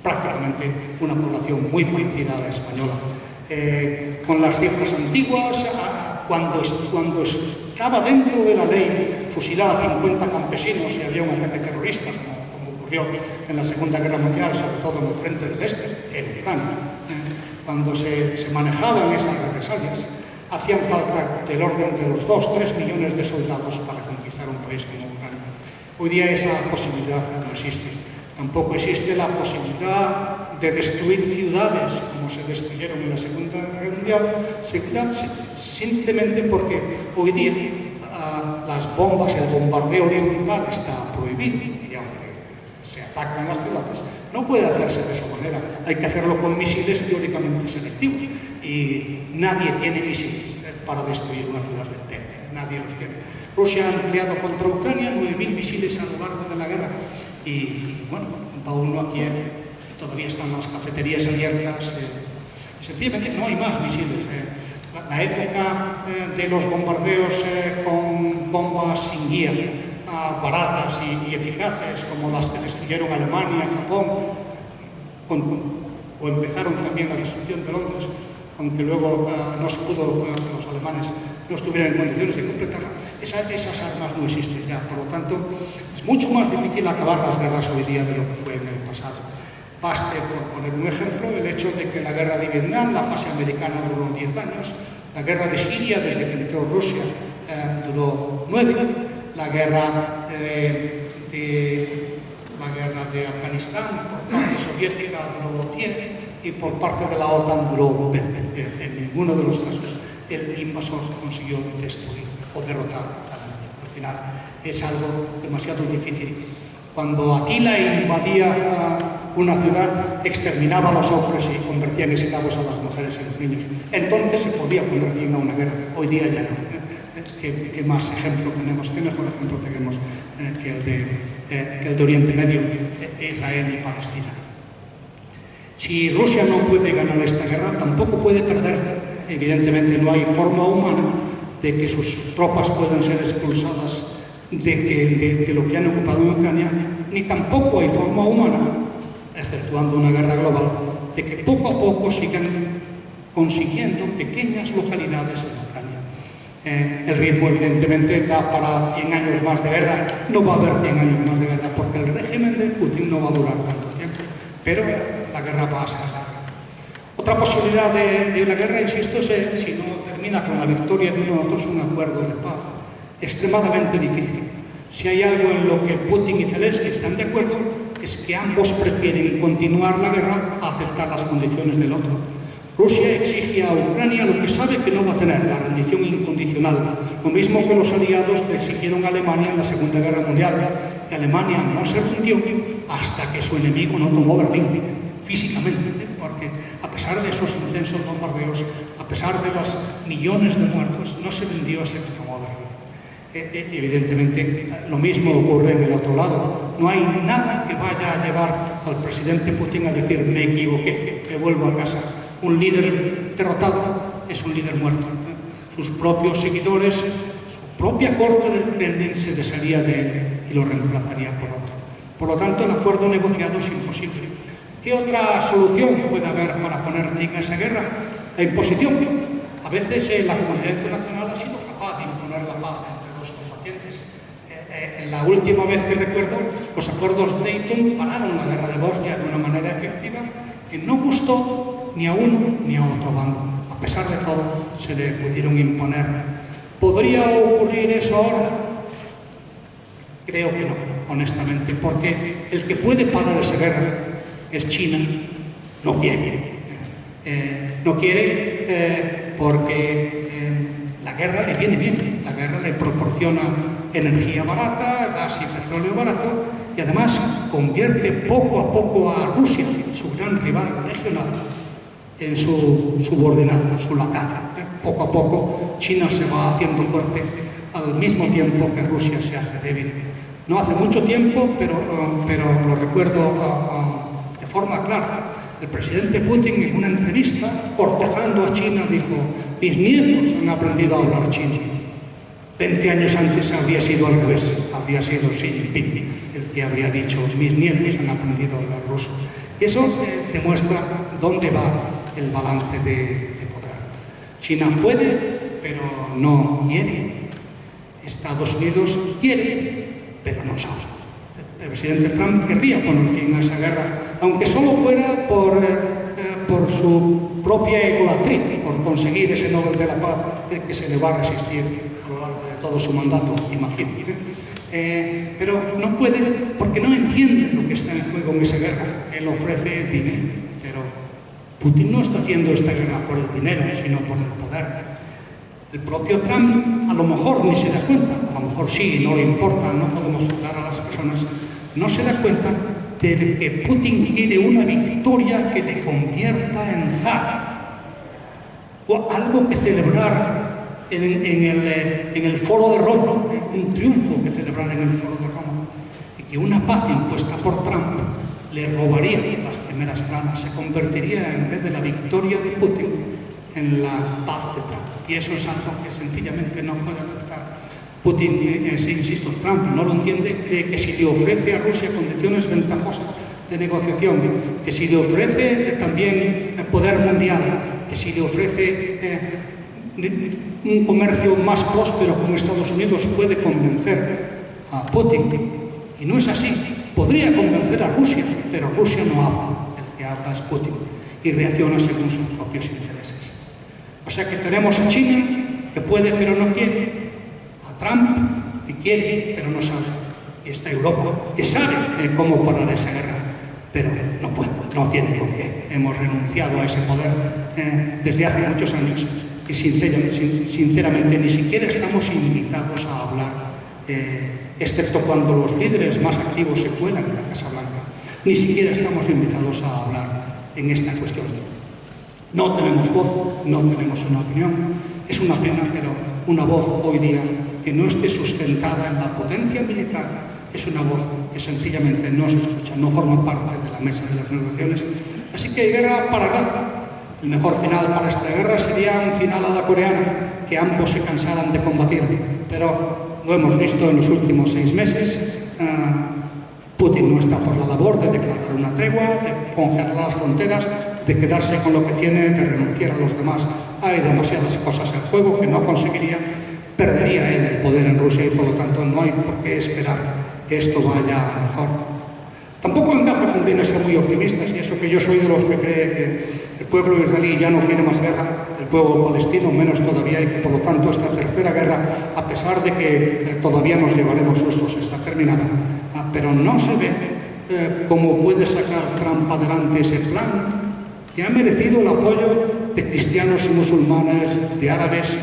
prácticamente una población muy parecida a la española. Con las cifras antiguas, cuando estaba dentro de la ley fusilar a 50 campesinos y había un ataque terrorista, como ocurrió en la Segunda Guerra Mundial, sobre todo en el frente del Este, en Ucrania, cuando se manejaban esas represalias, hacían falta del orden de los 2-3 millones de soldados para conquistar un país como Ucrania. Hoy día esa posibilidad no existe. Tampoco existe la posibilidad de destruir ciudades como se destruyeron en la Segunda Guerra Mundial, simplemente porque hoy día las bombas, el bombardeo horizontal está prohibido, y aunque se atacan las ciudades, no puede hacerse de esa manera. Hay que hacerlo con misiles teóricamente selectivos, y nadie tiene misiles para destruir una ciudad entera, nadie los tiene. Rusia ha empleado contra Ucrania 9.000 misiles a lo largo de la guerra. Y bueno, va uno aquí, todavía están las cafeterías abiertas, sencillamente no hay más misiles. La época de los bombardeos con bombas sin guía, baratas y eficaces, como las que destruyeron Alemania, Japón, o empezaron también la destrucción de Londres, aunque luego no se pudo, los alemanes no estuvieran en condiciones de completarla. Esas armas no existen ya, por lo tanto es mucho más difícil acabar las guerras hoy día de lo que fue en el pasado. Baste, por poner un ejemplo, el hecho de que la guerra de Vietnam, la fase americana, duró 10 años, la guerra de Siria, desde que entró Rusia, duró 9, la guerra de Afganistán por parte soviética duró 10 y por parte de la OTAN duró 20. En ninguno de los casos el invasor consiguió destruir o derrotar a la Alemania. Al final es algo demasiado difícil. Cuando Atila invadía una ciudad, exterminaba a los hombres y convertía en esclavos a las mujeres y los niños. Entonces se podía poner fin a una guerra. Hoy día ya no. ¿Qué más ejemplo tenemos? ¿Qué mejor ejemplo tenemos que el de Oriente Medio, Israel y Palestina? Si Rusia no puede ganar esta guerra, tampoco puede perder. Evidentemente no hay forma humana de que sus tropas puedan ser expulsadas de lo que han ocupado en Ucrania, ni tampoco hay forma humana, exceptuando una guerra global, de que poco a poco sigan consiguiendo pequeñas localidades en Ucrania. El ritmo evidentemente da para 100 años más de guerra. No va a haber 100 años más de guerra porque el régimen de Putin no va a durar tanto tiempo, pero la guerra va a ser larga. Otra posibilidad de una guerra, insisto, es si no termina con la victoria de uno u otro, es un acuerdo de paz extremadamente difícil. Si hay algo en lo que Putin y Zelensky están de acuerdo, es que ambos prefieren continuar la guerra a aceptar las condiciones del otro. Rusia exige a Ucrania lo que sabe que no va a tener, la rendición incondicional, lo mismo que los aliados le exigieron a Alemania en la Segunda Guerra Mundial. Y Alemania no se rindió hasta que su enemigo no tomó Berlín, físicamente, porque a pesar de esos intensos bombardeos, a pesar de los millones de muertos, no se rindió hasta que tomó Berlín. Evidentemente, lo mismo ocurre en el otro lado. No hay nada que vaya a llevar al presidente Putin a decir me equivoqué, que vuelvo a casa. Un líder derrotado es un líder muerto. Sus propios seguidores, su propia corte del Kremlin se desharía de él y lo reemplazaría por otro. Por lo tanto, el acuerdo negociado es imposible. ¿Qué otra solución puede haber para poner fin a esa guerra? La imposición. A veces la comunidad internacional ha sido capaz de imponer la paz entre los combatientes. La última vez que recuerdo, los acuerdos de Dayton pararon la guerra de Bosnia de una manera efectiva que no gustó ni a uno ni a otro bando. A pesar de todo, se le pudieron imponer. ¿Podría ocurrir eso ahora? Creo que no, honestamente, porque el que puede parar esa guerra es China. No quiere. No quiere porque la guerra le viene bien. La guerra le proporciona energía barata, gas y petróleo barato, y además convierte poco a poco a Rusia, su gran rival regional, en su subordinado, su lacayo. Poco a poco China se va haciendo fuerte al mismo tiempo que Rusia se hace débil. No hace mucho tiempo, pero lo recuerdo de forma clara. El presidente Putin, en una entrevista, cortejando a China, dijo: mis nietos han aprendido a hablar chino. 20 años antes habría sido al revés, habría sido Xi Jinping el que habría dicho: mis nietos han aprendido a hablar ruso. Y eso demuestra dónde va el balance de poder. China puede, pero no quiere. Estados Unidos quiere, pero no sabe. El presidente Trump querría poner fin a esa guerra, aunque solo fuera por su propia egolatría, por conseguir ese Nobel de la Paz que se le va a resistir a lo largo de todo su mandato, imagino. Pero no puede, porque no entiende lo que está en juego en esa guerra. Él ofrece dinero, pero Putin no está haciendo esta guerra por el dinero, sino por el poder. El propio Trump a lo mejor ni se da cuenta, a lo mejor sí, no le importa, no podemos juzgar a las personas, no se da cuenta de que Putin quiere una victoria que le convierta en zar, o algo que celebrar en el Foro de Roma, un triunfo que celebrar en el Foro de Roma, y que una paz impuesta por Trump le robaría las primeras planas, se convertiría, en vez de la victoria de Putin, en la paz de Trump. Y eso es algo que sencillamente no puede aceptar Putin. Insisto, Trump no lo entiende, cree que si le ofrece a Rusia condiciones ventajosas de negociación, que si le ofrece también poder mundial, que si le ofrece un comercio más próspero con Estados Unidos, puede convencer a Putin. Y no es así. Podría convencer a Rusia, pero Rusia no habla. El que habla es Putin y reacciona según sus propios intereses. O sea que tenemos a China, que puede pero no quiere, a Trump, que quiere pero no sabe, y está Europa, que sabe cómo parar esa guerra, pero no puede, no tiene con qué. Hemos renunciado a ese poder desde hace muchos años y sinceramente ni siquiera estamos invitados a hablar, excepto cuando los líderes más activos se cuelan en la Casa Blanca. Ni siquiera estamos invitados a hablar en esta cuestión. No tenemos voz, no tenemos una opinión. Es una pena, pero una voz hoy día que no esté sustentada en la potencia militar es una voz que sencillamente no se escucha, no forma parte de la mesa de las negociaciones. Así que hay guerra para rato. El mejor final para esta guerra sería un final a la coreana, que ambos se cansaran de combatir. Pero lo hemos visto en los últimos 6 meses. Putin no está por la labor de declarar una tregua, de congelar las fronteras, de quedarse con lo que tiene, de renunciar a los demás. Hay demasiadas cosas en juego que no conseguiría. Perdería él el poder en Rusia y por lo tanto no hay por qué esperar que esto vaya mejor. Tampoco encaja conviene ser muy optimistas, y eso que yo soy de los que cree que el pueblo israelí ya no quiere más guerra, el pueblo palestino menos todavía, y que por lo tanto esta tercera guerra, a pesar de que todavía nos llevaremos sustos, está terminada. Pero no se ve cómo puede sacar Trump adelante ese plan, que ha merecido el apoyo de cristianos y musulmanes, de árabes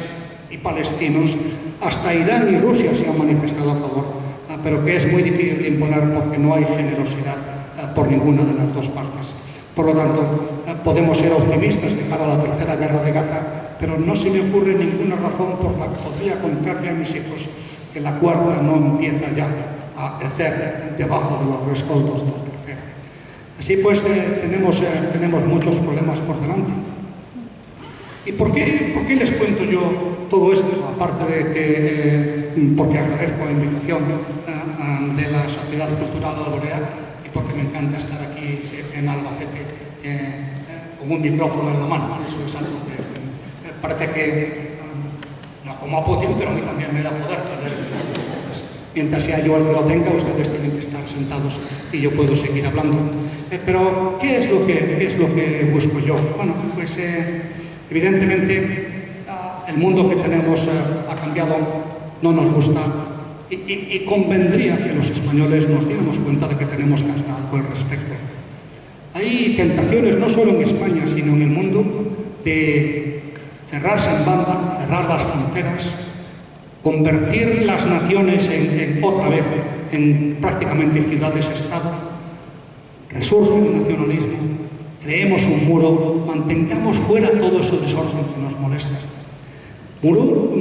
y palestinos. Hasta Irán y Rusia se han manifestado a favor, pero que es muy difícil de imponer porque no hay generosidad por ninguna de las dos partes. Por lo tanto, podemos ser optimistas de cara a la tercera guerra de Gaza, pero no se me ocurre ninguna razón por la que podría contarle a mis hijos que la cuarta no empieza ya a crecer debajo de los rescoldos de la tercera. Así pues, tenemos muchos problemas por delante. ¿Y por qué les cuento yo todo esto? Aparte de que, porque agradezco la invitación de la Sociedad Cultural Alborea y porque me encanta estar aquí en Albacete con un micrófono en la mano. Eso es algo que parece que, no como a Putin, pero a mí también me da poder. Mientras sea yo el que lo tenga, ustedes tienen que estar sentados y yo puedo seguir hablando. Pero, ¿qué es lo que busco yo? Bueno, pues evidentemente el mundo que tenemos ha cambiado, no nos gusta, y convendría que los españoles nos diéramos cuenta de que tenemos que hacer algo al respecto. Hay tentaciones, no solo en España, sino en el mundo, de cerrarse en banda, cerrar las fronteras, convertir las naciones otra vez en prácticamente ciudades-estado. Resurge el nacionalismo, creemos un muro, mantengamos fuera todo ese desorden que nos molesta. Muro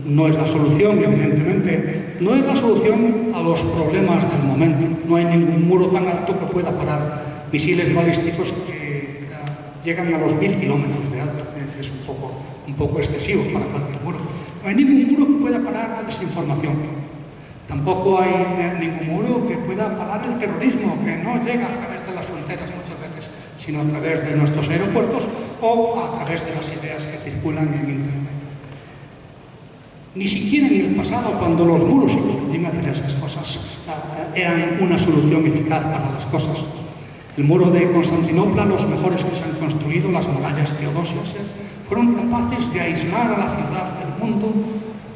no es la solución, evidentemente, no es la solución a los problemas del momento. No hay ningún muro tan alto que pueda parar misiles balísticos que llegan a los 1000 kilómetros de alto. Es un poco excesivo para cualquier muro. No hay ningún muro que pueda parar la desinformación. Tampoco hay ningún muro que pueda parar el terrorismo, que no llega a través de las fronteras muchas veces, sino a través de nuestros aeropuertos o a través de las ideas que circulan en Internet. Ni siquiera en el pasado, cuando los muros se podían hacer esas cosas, eran una solución eficaz para las cosas. El muro de Constantinopla, los mejores que se han construido, las murallas teodosias, fueron capaces de aislar a la ciudad del mundo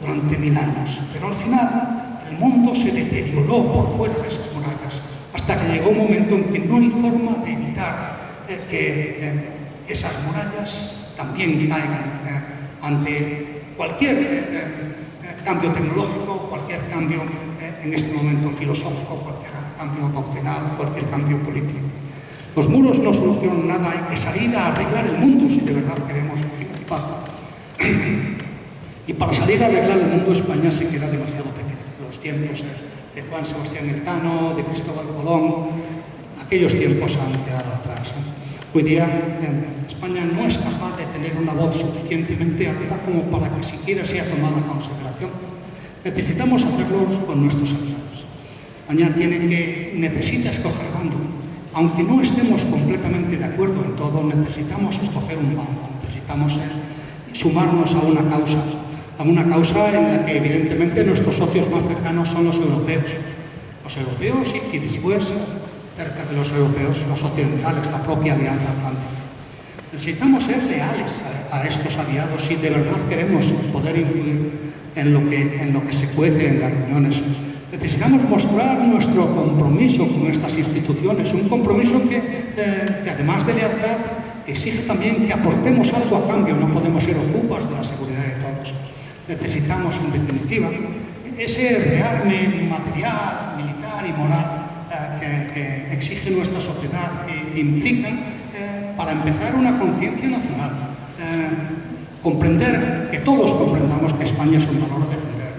durante 1000 años. Pero al final, el mundo se deterioró por fuera de esas murallas, hasta que llegó un momento en que no hay forma de evitar que esas murallas también caigan ante cualquier cambio tecnológico, cualquier cambio en este momento filosófico, cualquier cambio doctrinal, cualquier cambio político. Los muros no solucionan nada, hay que salir a arreglar el mundo si de verdad queremos paz. Y para salir a arreglar el mundo, España se queda demasiado pequeña. Los tiempos de Juan Sebastián Elcano, de Cristóbal Colón, aquellos tiempos han quedado atrás. Hoy día España no es capaz de tener una voz suficientemente alta como para que siquiera sea tomada en consideración. Necesitamos hacerlo con nuestros aliados. España necesita escoger bando. Aunque no estemos completamente de acuerdo en todo, necesitamos escoger un bando, necesitamos sumarnos a una causa en la que evidentemente nuestros socios más cercanos son los europeos. Los europeos y después, cerca de los europeos, los occidentales, la propia Alianza Atlántica. Necesitamos ser leales a estos aliados si de verdad queremos poder influir en lo que se cuece en las reuniones. Necesitamos mostrar nuestro compromiso con estas instituciones, un compromiso que además de lealtad exige también que aportemos algo a cambio, no podemos ser ocupas de la seguridad de todos. Necesitamos, en definitiva, ese rearme material, militar y moral que exige nuestra sociedad e implica, para empezar, una conciencia nacional, comprender, que todos comprendamos que España es un valor a defender.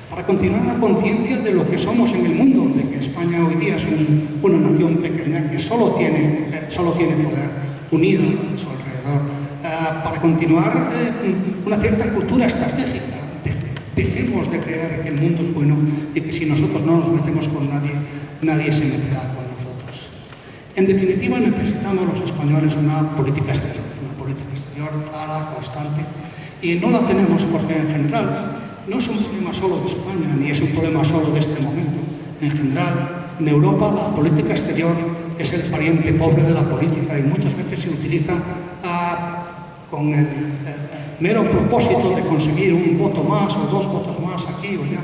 Para continuar la conciencia de lo que somos en el mundo, de que España hoy día es una nación pequeña que solo tiene poder, unida a su alrededor. Para continuar una cierta cultura estratégica. Dejemos de creer que el mundo es bueno y que si nosotros no nos metemos con nadie se meterá con nosotros. En definitiva, necesitamos los españoles una política exterior clara, constante, y no la tenemos porque en general no es un problema solo de España, ni es un problema solo de este momento. En general, en Europa la política exterior es el pariente pobre de la política y muchas veces se utiliza con el mero propósito de conseguir un voto más o 2 votos más aquí o allá,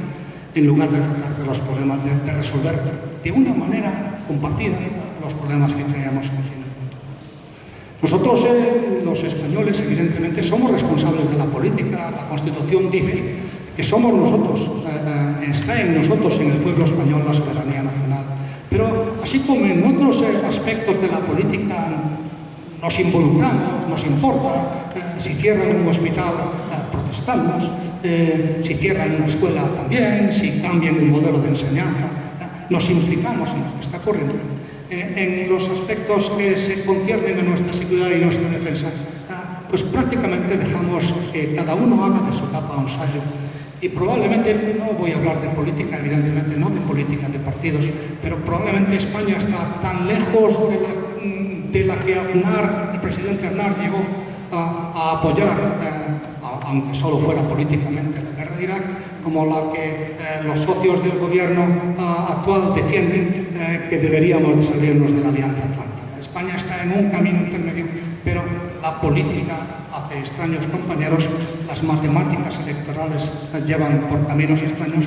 en lugar de tratar de los problemas, de resolver de una manera compartida los problemas que creamos aquí en el mundo. Nosotros, los españoles, evidentemente, somos responsables de la política. La Constitución dice que somos nosotros, está en nosotros, en el pueblo español, la soberanía nacional. Pero así como en otros aspectos de la política nos involucramos, nos importa, si cierran un hospital protestamos, si cierran una escuela también, si cambian el modelo de enseñanza, nos implicamos en lo que está ocurriendo. En los aspectos que se conciernen a nuestra seguridad y nuestra defensa, pues prácticamente dejamos que cada uno haga de su capa un sayo. Y probablemente, no voy a hablar de política, evidentemente no de política de partidos, pero probablemente España está tan lejos de la que Aznar, el presidente Aznar, llegó a apoyar, aunque solo fuera políticamente, la guerra de Irak, como la que los socios del gobierno actual defienden, que deberíamos de salirnos de la Alianza Atlántica. España está en un camino intermedio, pero la política hace extraños compañeros, las matemáticas electorales llevan por caminos extraños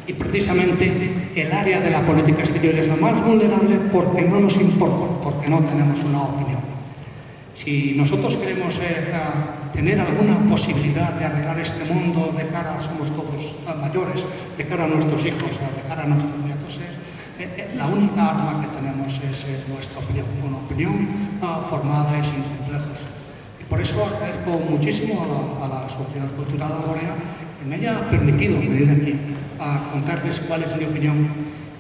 Y precisamente el área de la política exterior es la más vulnerable porque no nos importa, porque no tenemos una opinión. Si nosotros queremos tener alguna posibilidad de arreglar este mundo de cara, somos todos mayores, de cara a nuestros hijos, de cara a nuestros nietos, la única arma que tenemos es nuestra opinión, una opinión formada y sin complejos. Y por eso agradezco muchísimo a la Sociedad Cultural Alborea que me haya permitido venir aquí a contarles cuál es mi opinión,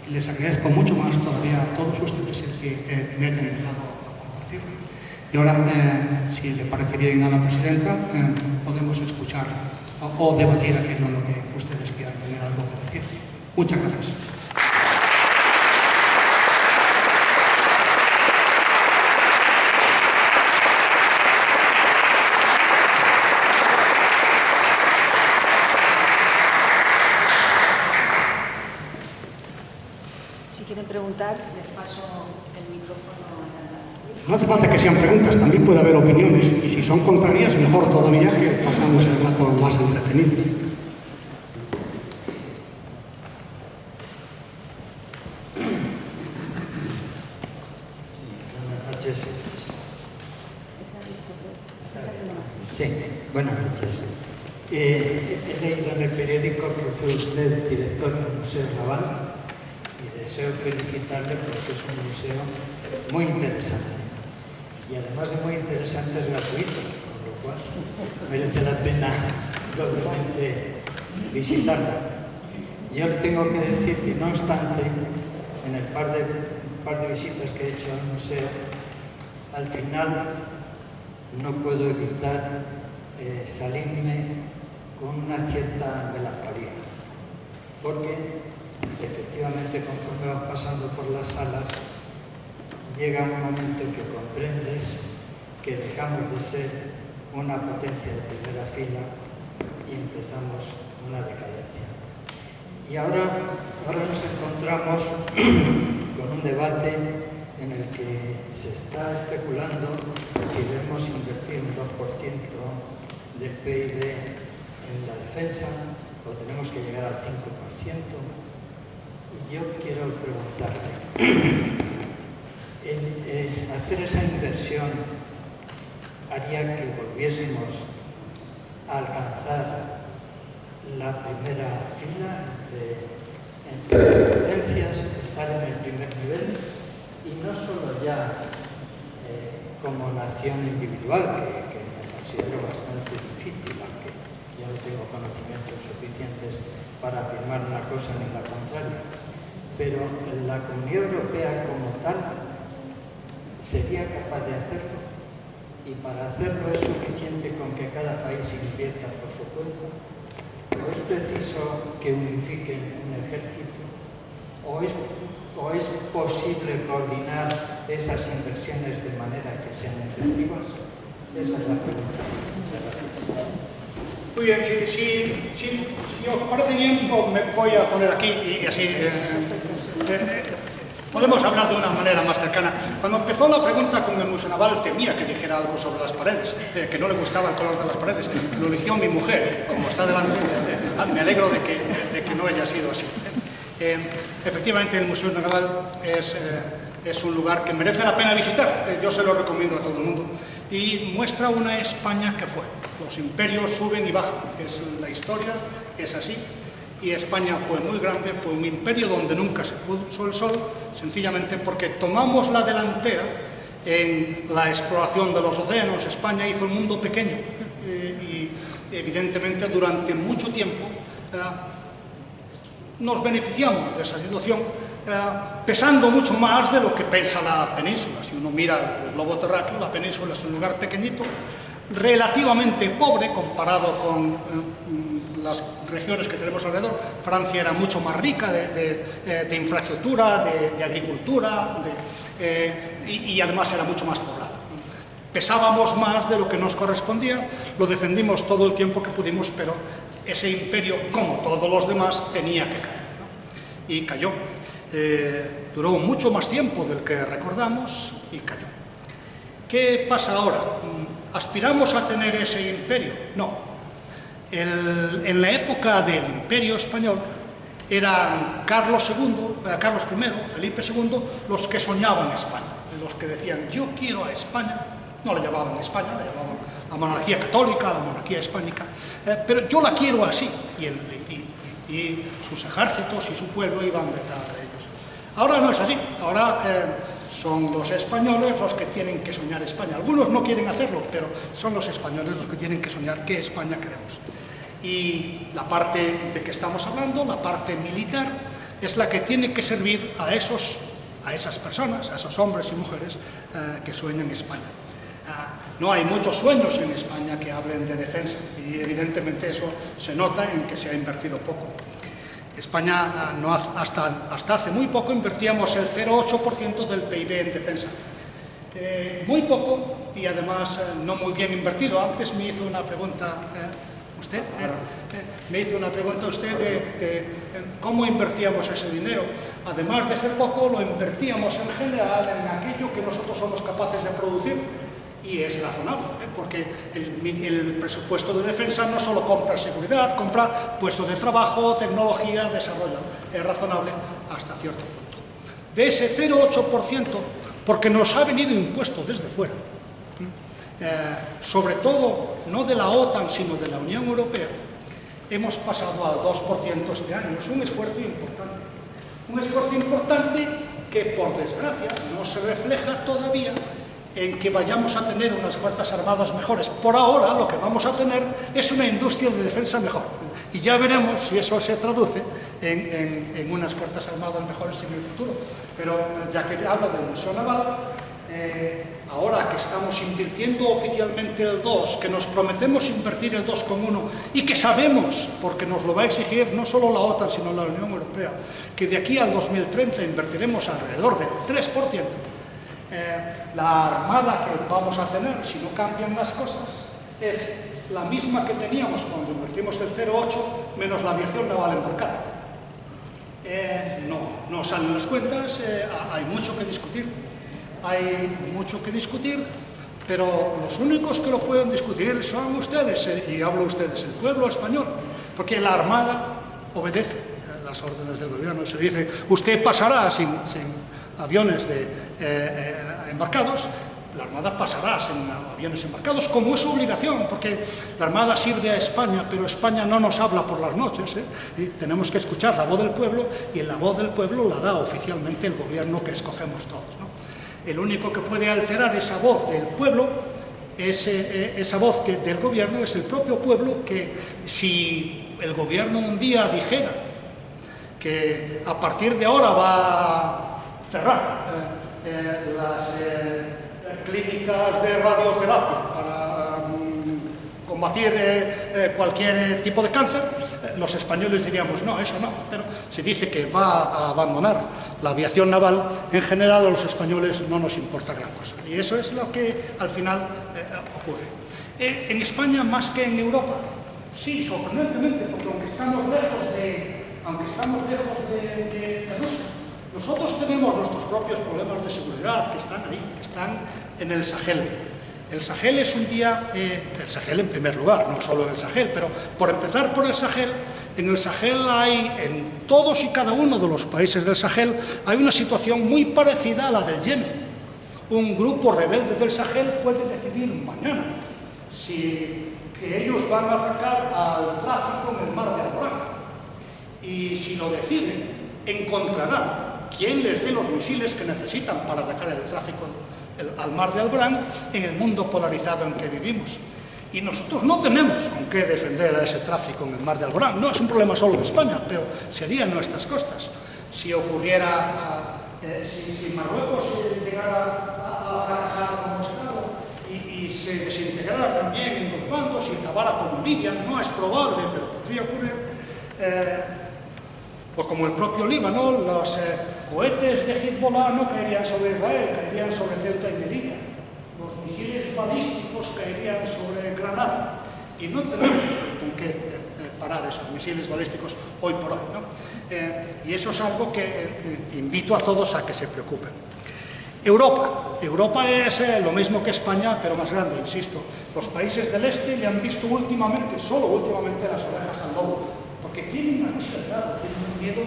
y les agradezco mucho más todavía a todos ustedes el que me hayan dejado compartirlo. Y ahora, si le parece bien a la presidenta, podemos escuchar o debatir aquello en lo que ustedes quieran tener algo que decir. Muchas gracias. Si quieren preguntar, les paso el micrófono. No hace falta que sean preguntas, también puede haber opiniones, y si son contrarias, mejor todavía, que pasamos el rato más entretenido. Buenas noches. Sí, buenas noches. He leído en el periódico que fue usted director del Museo Naval y deseo felicitarle porque es un museo muy interesante. Y además de muy interesante es gratuito, con lo cual merece la pena doblemente visitarlo. Yo tengo que decir que, no obstante, en el par de visitas que he hecho al museo, al final no puedo evitar salirme con una cierta melancolía, porque efectivamente conforme vas pasando por las salas llega un momento que comprendes que dejamos de ser una potencia de primera fila y empezamos una decadencia. Y ahora nos encontramos con un debate en el que se está especulando si debemos invertir un 2% del PIB en la defensa o tenemos que llegar al 5%. Y yo quiero preguntarle, hacer esa inversión haría que volviésemos a alcanzar la primera fila entre potencias, estar en el primer nivel, y no solo ya como nación individual, que me considero bastante difícil, aunque yo no tengo conocimientos suficientes para afirmar una cosa ni la contraria, pero la Comunidad Europea como tal sería capaz de hacerlo, y para hacerlo es suficiente con que cada país invierta por su cuenta, o es preciso que unifiquen un ejército, o es posible coordinar esas inversiones de manera que sean efectivas. Esa es la pregunta. Muchas gracias. Muy bien, si os parece bien, me voy a poner aquí y así podemos hablar de una manera más cercana. Cuando empezó la pregunta con el Museo Naval, temía que dijera algo sobre las paredes, que no le gustaba el color de las paredes. Lo eligió mi mujer, como está delante. Me alegro de que no haya sido así. Efectivamente, el Museo Naval es un lugar que merece la pena visitar. Yo se lo recomiendo a todo el mundo. Y muestra una España que fue. Los imperios suben y bajan. La historia es así. Y España fue muy grande, fue un imperio donde nunca se puso el sol, sencillamente porque tomamos la delantera en la exploración de los océanos. España hizo el mundo pequeño y evidentemente durante mucho tiempo nos beneficiamos de esa situación, pesando mucho más de lo que pesa la península. Si uno mira el globo terráqueo, la península es un lugar pequeñito, relativamente pobre comparado con las regiones que tenemos alrededor. Francia era mucho más rica de infraestructura, de agricultura, y además era mucho más poblada. Pesábamos más de lo que nos correspondía, lo defendimos todo el tiempo que pudimos, pero ese imperio, como todos los demás, tenía que caer, ¿no? Y cayó. Duró mucho más tiempo del que recordamos y cayó. ¿Qué pasa ahora? ¿Aspiramos a tener ese imperio? No. En la época del Imperio Español, eran Carlos I, Felipe II, los que soñaban España, los que decían, yo quiero a España. No le llamaban España, le llamaban la monarquía católica, la monarquía hispánica, pero yo la quiero así, y sus ejércitos y su pueblo iban detrás de ellos. Ahora no es así, ahora son los españoles los que tienen que soñar España. Algunos no quieren hacerlo, pero son los españoles los que tienen que soñar qué España queremos. Y la parte de que estamos hablando, la parte militar, es la que tiene que servir a esas personas, a esos hombres y mujeres que sueñan España. No hay muchos sueños en España que hablen de defensa y evidentemente eso se nota en que se ha invertido poco. España hasta hace muy poco invertíamos el 0,8% del PIB en defensa. Muy poco y además no muy bien invertido. Antes me hizo una pregunta usted de cómo invertíamos ese dinero. Además de ser poco, lo invertíamos en general en aquello que nosotros somos capaces de producir. Y es razonable, porque el presupuesto de defensa no solo compra seguridad, compra puestos de trabajo, tecnología, desarrollo. Es razonable hasta cierto punto. De ese 0,8%, porque nos ha venido impuesto desde fuera, sobre todo no de la OTAN, sino de la Unión Europea, hemos pasado al 2% este año. Es un esfuerzo importante. Un esfuerzo importante que, por desgracia, no se refleja todavía en que vayamos a tener unas fuerzas armadas mejores. Por ahora lo que vamos a tener es una industria de defensa mejor. Y ya veremos si eso se traduce en unas fuerzas armadas mejores en el futuro. Pero ya que habla del Museo Naval, ahora que estamos invirtiendo oficialmente el 2, que nos prometemos invertir el 2,1 y que sabemos, porque nos lo va a exigir no solo la OTAN, sino la Unión Europea, que de aquí al 2030 invertiremos alrededor del 3%, la armada que vamos a tener, si no cambian las cosas, es la misma que teníamos cuando invertimos el 0,8 menos la aviación naval embarcada. No salen las cuentas, hay mucho que discutir. Pero los únicos que lo pueden discutir son ustedes, y hablo ustedes, el pueblo español, porque la armada obedece las órdenes del gobierno. Se dice, usted pasará sin aviones embarcados, la Armada pasará sin aviones embarcados, como es su obligación, porque la Armada sirve a España, pero España no nos habla por las noches, y tenemos que escuchar la voz del pueblo, y la voz del pueblo la da oficialmente el gobierno que escogemos todos, ¿no? El único que puede alterar esa voz del pueblo, esa voz del gobierno, es el propio pueblo, que si el gobierno un día dijera que a partir de ahora va a cerrar las clínicas de radioterapia para combatir cualquier tipo de cáncer, los españoles diríamos, no, eso no. Pero se dice que va a abandonar la aviación naval, en general a los españoles no nos importa gran cosa. Y eso es lo que al final ocurre. En España, más que en Europa, sí, sorprendentemente, porque aunque estamos lejos de Rusia, nosotros tenemos nuestros propios problemas de seguridad que están ahí, que están en el Sahel. El Sahel es un día, el Sahel en primer lugar, no solo en el Sahel, pero por empezar por el Sahel, en el Sahel hay, en todos y cada uno de los países del Sahel, hay una situación muy parecida a la del Yemen. Un grupo rebelde del Sahel puede decidir mañana que ellos van a atacar al tráfico en el mar de Alborán. Y si lo deciden, encontrarán quién les dé los misiles que necesitan para atacar el tráfico al mar de Alborán en el mundo polarizado en que vivimos. Y nosotros no tenemos con qué defender a ese tráfico en el mar de Alborán. No es un problema solo de España, pero serían nuestras costas. Si ocurriera, si Marruecos llegara a fracasar como Estado y se desintegrara también en dos bandos y acabara como Libia, no es probable, pero podría ocurrir. O como el propio Líbano, los cohetes de Hezbollah no caerían sobre Israel, caerían sobre Ceuta y Melilla. Los misiles balísticos caerían sobre Granada. Y no tenemos con qué parar esos misiles balísticos hoy por hoy, ¿no? Y eso es algo que invito a todos a que se preocupen. Europa es lo mismo que España, pero más grande, insisto. Los países del este le han visto últimamente, solo últimamente, las orejas al lobo. porque tienen a Rusia al lado, tienen un miedo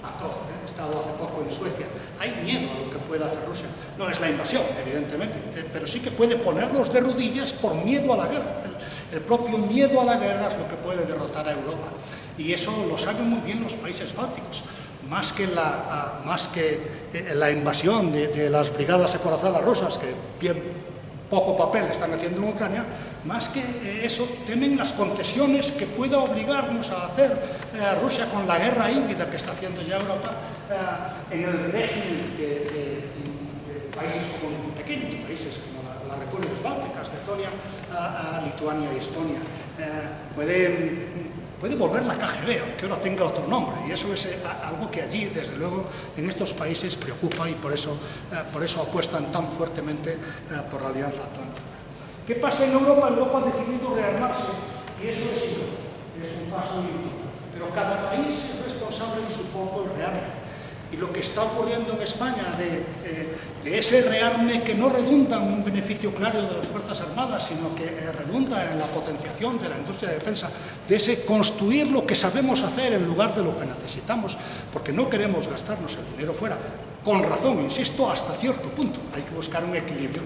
atroz. He estado hace poco en Suecia. Hay miedo a lo que puede hacer Rusia. No es la invasión, evidentemente, pero sí que puede ponerlos de rodillas por miedo a la guerra. El propio miedo a la guerra es lo que puede derrotar a Europa. Y eso lo saben muy bien los países bálticos. Más que la invasión de las brigadas acorazadas rusas, que bien poco papel están haciendo en Ucrania, más que eso, temen las concesiones que pueda obligarnos a hacer Rusia con la guerra híbrida que está haciendo ya Europa en el régimen de países como pequeños países como las repúblicas bálticas, Letonia, Lituania y Estonia. Puede volver la KGB, aunque ahora tenga otro nombre, y eso es algo que allí, desde luego, en estos países preocupa y por eso apuestan tan fuertemente por la Alianza Atlántica. ¿Qué pasa en Europa? Europa ha decidido rearmarse y eso es un paso importante, pero cada país es responsable de su propio rearme. Y lo que está ocurriendo en España de ese rearme que no redunda en un beneficio claro de las Fuerzas Armadas, sino que redunda en la potenciación de la industria de defensa, de ese construir lo que sabemos hacer en lugar de lo que necesitamos, porque no queremos gastarnos el dinero fuera. Con razón, insisto, hasta cierto punto. Hay que buscar un equilibrio,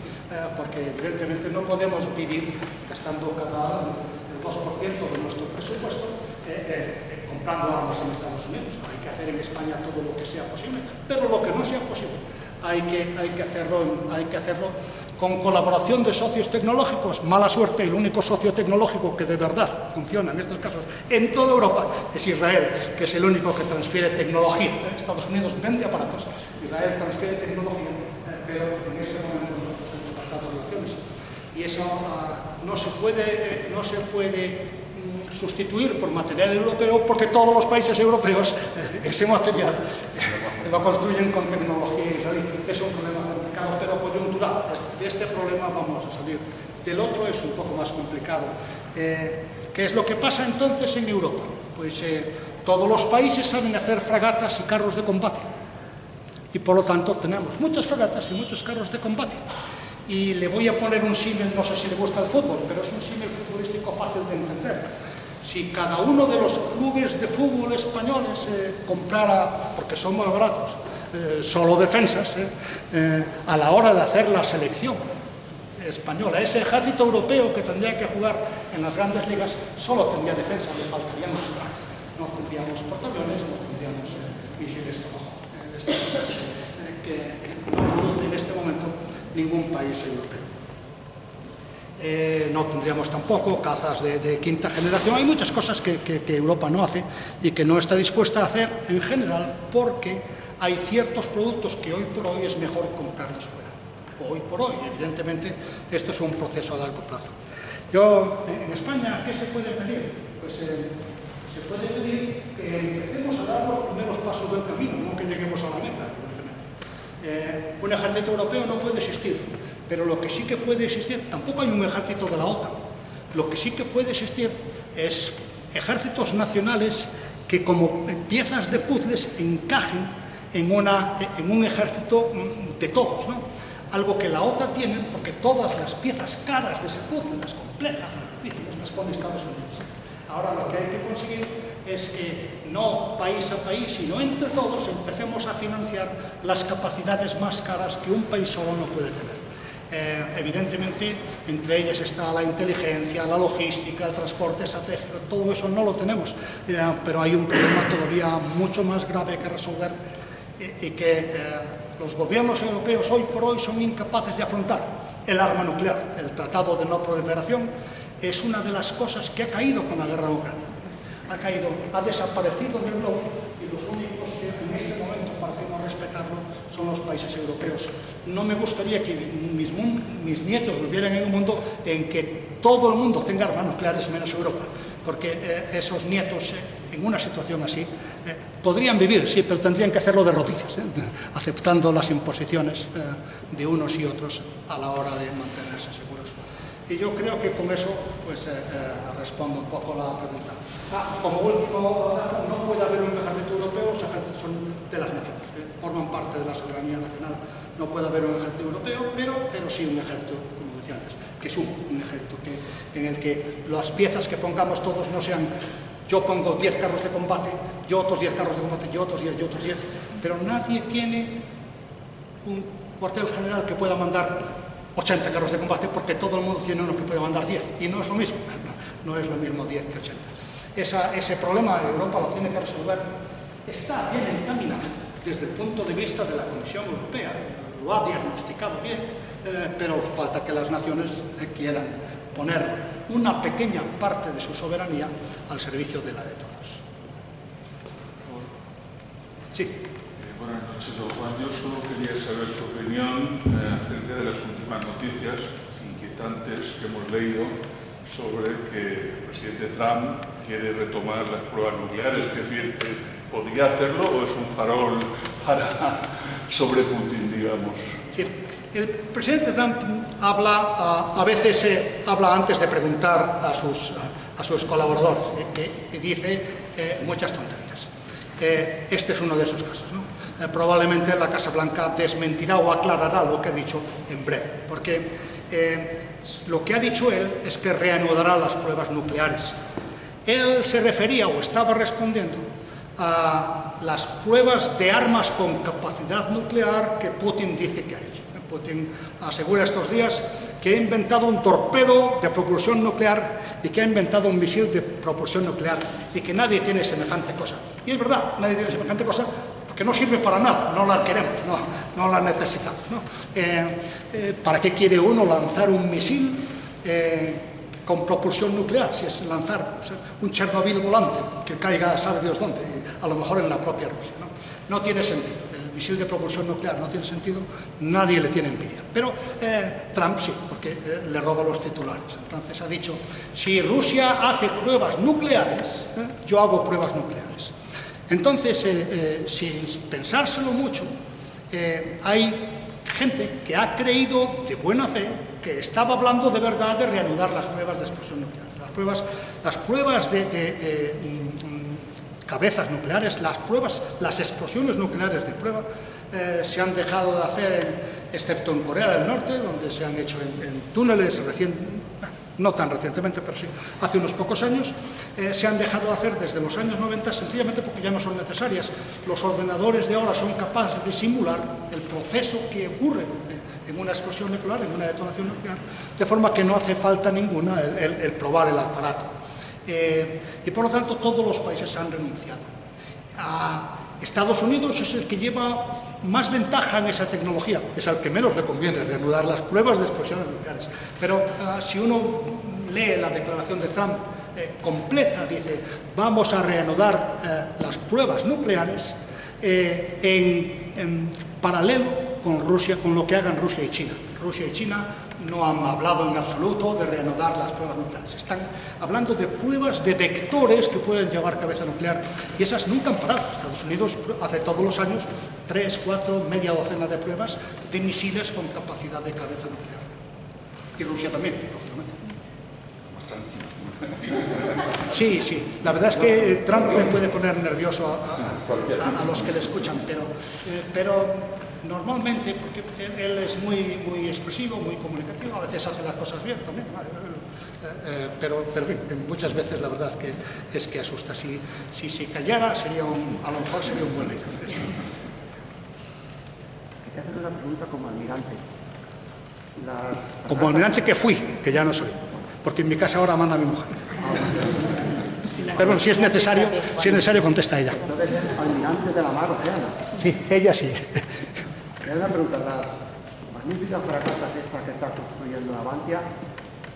porque evidentemente no podemos vivir gastando cada año el 2% de nuestro presupuesto comprando armas en Estados Unidos. Hay que hacer en España todo lo que sea posible, pero lo que no sea posible hay que hacerlo con colaboración de socios tecnológicos. Mala suerte, el único socio tecnológico que de verdad funciona en estos casos en toda Europa es Israel, que es el único que transfiere tecnología. Estados Unidos vende aparatos, Israel transfiere tecnología, pero en ese momento nosotros hemos tratado relaciones. Y eso no se puede sustituir por material europeo, porque todos los países europeos ese material lo construyen con tecnología israelí. Es un problema complicado, pero coyuntural. De este problema vamos a salir. Del otro es un poco más complicado. ¿Qué es lo que pasa entonces en Europa? Pues todos los países saben hacer fragatas y carros de combate. Y por lo tanto tenemos muchas fragatas y muchos carros de combate. Y le voy a poner un símil, no sé si le gusta el fútbol, pero es un símil futbolístico fácil de entender. Si cada uno de los clubes de fútbol españoles comprara, porque son más baratos, solo defensas, a la hora de hacer la selección española, ese ejército europeo que tendría que jugar en las grandes ligas solo tendría defensa, le faltarían los cracks. No tendríamos portaaviones, no tendríamos misiles Tomahawk, que no produce en este momento ningún país europeo. No tendríamos tampoco cazas de quinta generación. Hay muchas cosas que Europa no hace y que no está dispuesta a hacer en general, porque hay ciertos productos que hoy por hoy es mejor comprarlos fuera. Hoy por hoy, evidentemente, esto es un proceso a largo plazo. En España, ¿qué se puede pedir? Pues se puede pedir que empecemos a dar los primeros pasos del camino, no que lleguemos a la meta, evidentemente. Un ejército europeo no puede existir. Pero lo que sí que puede existir, tampoco hay un ejército de la OTAN, lo que sí que puede existir es ejércitos nacionales que como piezas de puzzles encajen en un ejército de todos, ¿no? Algo que la OTAN tiene, porque todas las piezas caras de ese puzzle, las complejas, las difíciles, las pone Estados Unidos. Ahora lo que hay que conseguir es que no país a país, sino entre todos empecemos a financiar las capacidades más caras que un país solo no puede tener. Evidentemente, entre ellas está la inteligencia, la logística, el transporte estratégico, todo eso no lo tenemos, pero hay un problema todavía mucho más grave que resolver y que los gobiernos europeos hoy por hoy son incapaces de afrontar. El arma nuclear, el Tratado de No Proliferación, es una de las cosas que ha caído con la guerra en Ucrania. Ha desaparecido del globo y los únicos que en este momento parecemos respetarlo son los países europeos. No me gustaría que mis nietos vivieran en un mundo en que todo el mundo tenga armas nucleares menos Europa, porque esos nietos en una situación así podrían vivir, sí, pero tendrían que hacerlo de rodillas, aceptando las imposiciones de unos y otros a la hora de mantenerse seguros. Y yo creo que con eso pues respondo un poco la pregunta. Como último dato, no puede haber un ejército europeo, los ejércitos son de las naciones, forman parte de la soberanía nacional. No puede haber un ejército europeo, pero sí un ejército, como decía antes, que es un ejército en el que las piezas que pongamos todos no sean Yo pongo 10 carros de combate, yo otros 10 carros de combate, yo otros 10, yo otros 10, pero nadie tiene un cuartel general que pueda mandar 80 carros de combate, porque todo el mundo tiene uno que puede mandar 10, y no es lo mismo, no es lo mismo 10 que 80. Ese problema Europa lo tiene que resolver. Está bien encaminado desde el punto de vista de la Comisión Europea, lo ha diagnosticado bien, pero falta que las naciones quieran poner una pequeña parte de su soberanía al servicio de la de todos. Sí. Buenas noches, don Juan. Yo solo quería saber su opinión acerca de las últimas noticias inquietantes que hemos leído sobre que el presidente Trump quiere retomar las pruebas nucleares. Es decir, ¿podría hacerlo o es un farol sobre Putin, digamos? Sí. El presidente Trump habla, a veces habla antes de preguntar a sus colaboradores y dice muchas tonterías. Este es uno de esos casos, ¿no? Probablemente la Casa Blanca desmentirá o aclarará lo que ha dicho en breve, porque lo que ha dicho él es que reanudará las pruebas nucleares. Él se refería o estaba respondiendo a las pruebas de armas con capacidad nuclear que Putin dice que ha hecho. Putin asegura estos días que ha inventado un torpedo de propulsión nuclear y que ha inventado un misil de propulsión nuclear y que nadie tiene semejante cosa. Y es verdad, nadie tiene semejante cosa porque no sirve para nada, no la queremos, no la necesitamos, ¿no? ¿Para qué quiere uno lanzar un misil con propulsión nuclear? Si es lanzar un Chernobyl volante que caiga, sabe Dios dónde, a lo mejor en la propia Rusia, ¿no? No tiene sentido. Misil de propulsión nuclear no tiene sentido, nadie le tiene envidia. Pero Trump sí, porque le roba los titulares. Entonces ha dicho, si Rusia hace pruebas nucleares, yo hago pruebas nucleares. Entonces, sin pensárselo mucho, hay gente que ha creído de buena fe que estaba hablando de verdad de reanudar las pruebas de explosión nuclear. Las pruebas de cabezas nucleares, las explosiones nucleares de prueba se han dejado de hacer, excepto en Corea del Norte, donde se han hecho en túneles no tan recientemente, pero sí hace unos pocos años. Se han dejado de hacer desde los años 90 sencillamente porque ya no son necesarias. Los ordenadores de ahora son capaces de simular el proceso que ocurre en una explosión nuclear, en una detonación nuclear, de forma que no hace falta ninguna el probar el aparato. Y por lo tanto todos los países han renunciado. Estados Unidos es el que lleva más ventaja en esa tecnología, es al que menos le conviene reanudar las pruebas de explosiones nucleares. Pero si uno lee la declaración de Trump completa, dice vamos a reanudar las pruebas nucleares en paralelo con Rusia, con lo que hagan Rusia y China. Rusia y China no han hablado en absoluto de reanudar las pruebas nucleares. Están hablando de pruebas de vectores que pueden llevar cabeza nuclear y esas nunca han parado. Estados Unidos hace todos los años 3, 4, media docena de pruebas de misiles con capacidad de cabeza nuclear. Y Rusia también, lógicamente. Sí, sí. La verdad es que Trump me puede poner nervioso a los que le escuchan, pero normalmente, porque él es muy expresivo, muy comunicativo, a veces hace las cosas bien también, pero en fin, muchas veces la verdad es que asusta. Si se callara, a lo mejor sería un buen líder. Quería hacer una pregunta como almirante. Como almirante que fui, que ya no soy, porque en mi casa ahora manda mi mujer. Pero bueno, si es necesario, contesta ella. Entonces, almirante de la mar Océana. Sí, ella sí. Quería una pregunta. Las magníficas fragatas estas que está construyendo Navantia,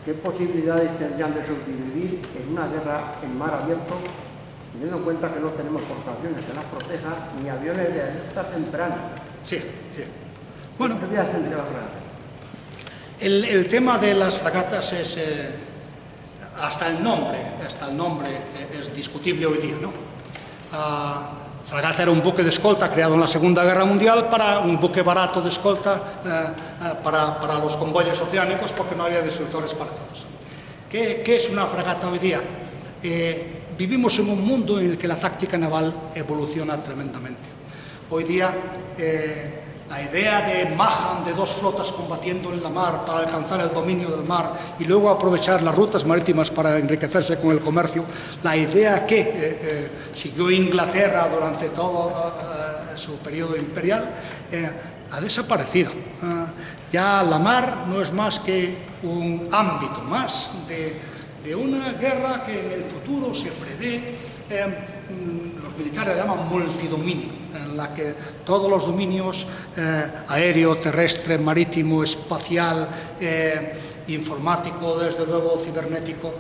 ¿qué posibilidades tendrían de sobrevivir en una guerra en mar abierto, teniendo en cuenta que no tenemos portaaviones que las protejan, ni aviones de alerta temprana? Sí, sí. Bueno, ¿qué posibilidades tendría la fragata? El tema de las fragatas es, hasta el nombre es discutible hoy día, ¿no? Fragata era un buque de escolta creado en la Segunda Guerra Mundial un buque barato de escolta para los convoyes oceánicos, porque no había destructores para todos. ¿Qué es una fragata hoy día? Vivimos en un mundo en el que la táctica naval evoluciona tremendamente. Hoy día La idea de Mahan, de dos flotas combatiendo en la mar para alcanzar el dominio del mar y luego aprovechar las rutas marítimas para enriquecerse con el comercio, la idea que siguió Inglaterra durante todo su periodo imperial, ha desaparecido. Ya la mar no es más que un ámbito más de una guerra que en el futuro se prevé, los militares la llaman multidominio, en la que todos los dominios, aéreo, terrestre, marítimo, espacial, informático, desde luego cibernético,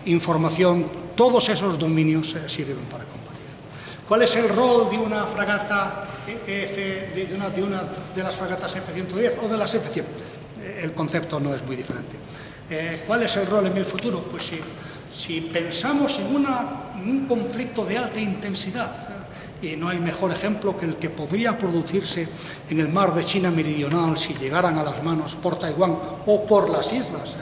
información, todos esos dominios sirven para combatir. ¿Cuál es el rol de una fragata de las fragatas F-110 o de las F-100? El concepto no es muy diferente. ¿Cuál es el rol en el futuro? Pues si pensamos en un conflicto de alta intensidad, y no hay mejor ejemplo que el que podría producirse en el mar de China Meridional si llegaran a las manos por Taiwán o por las islas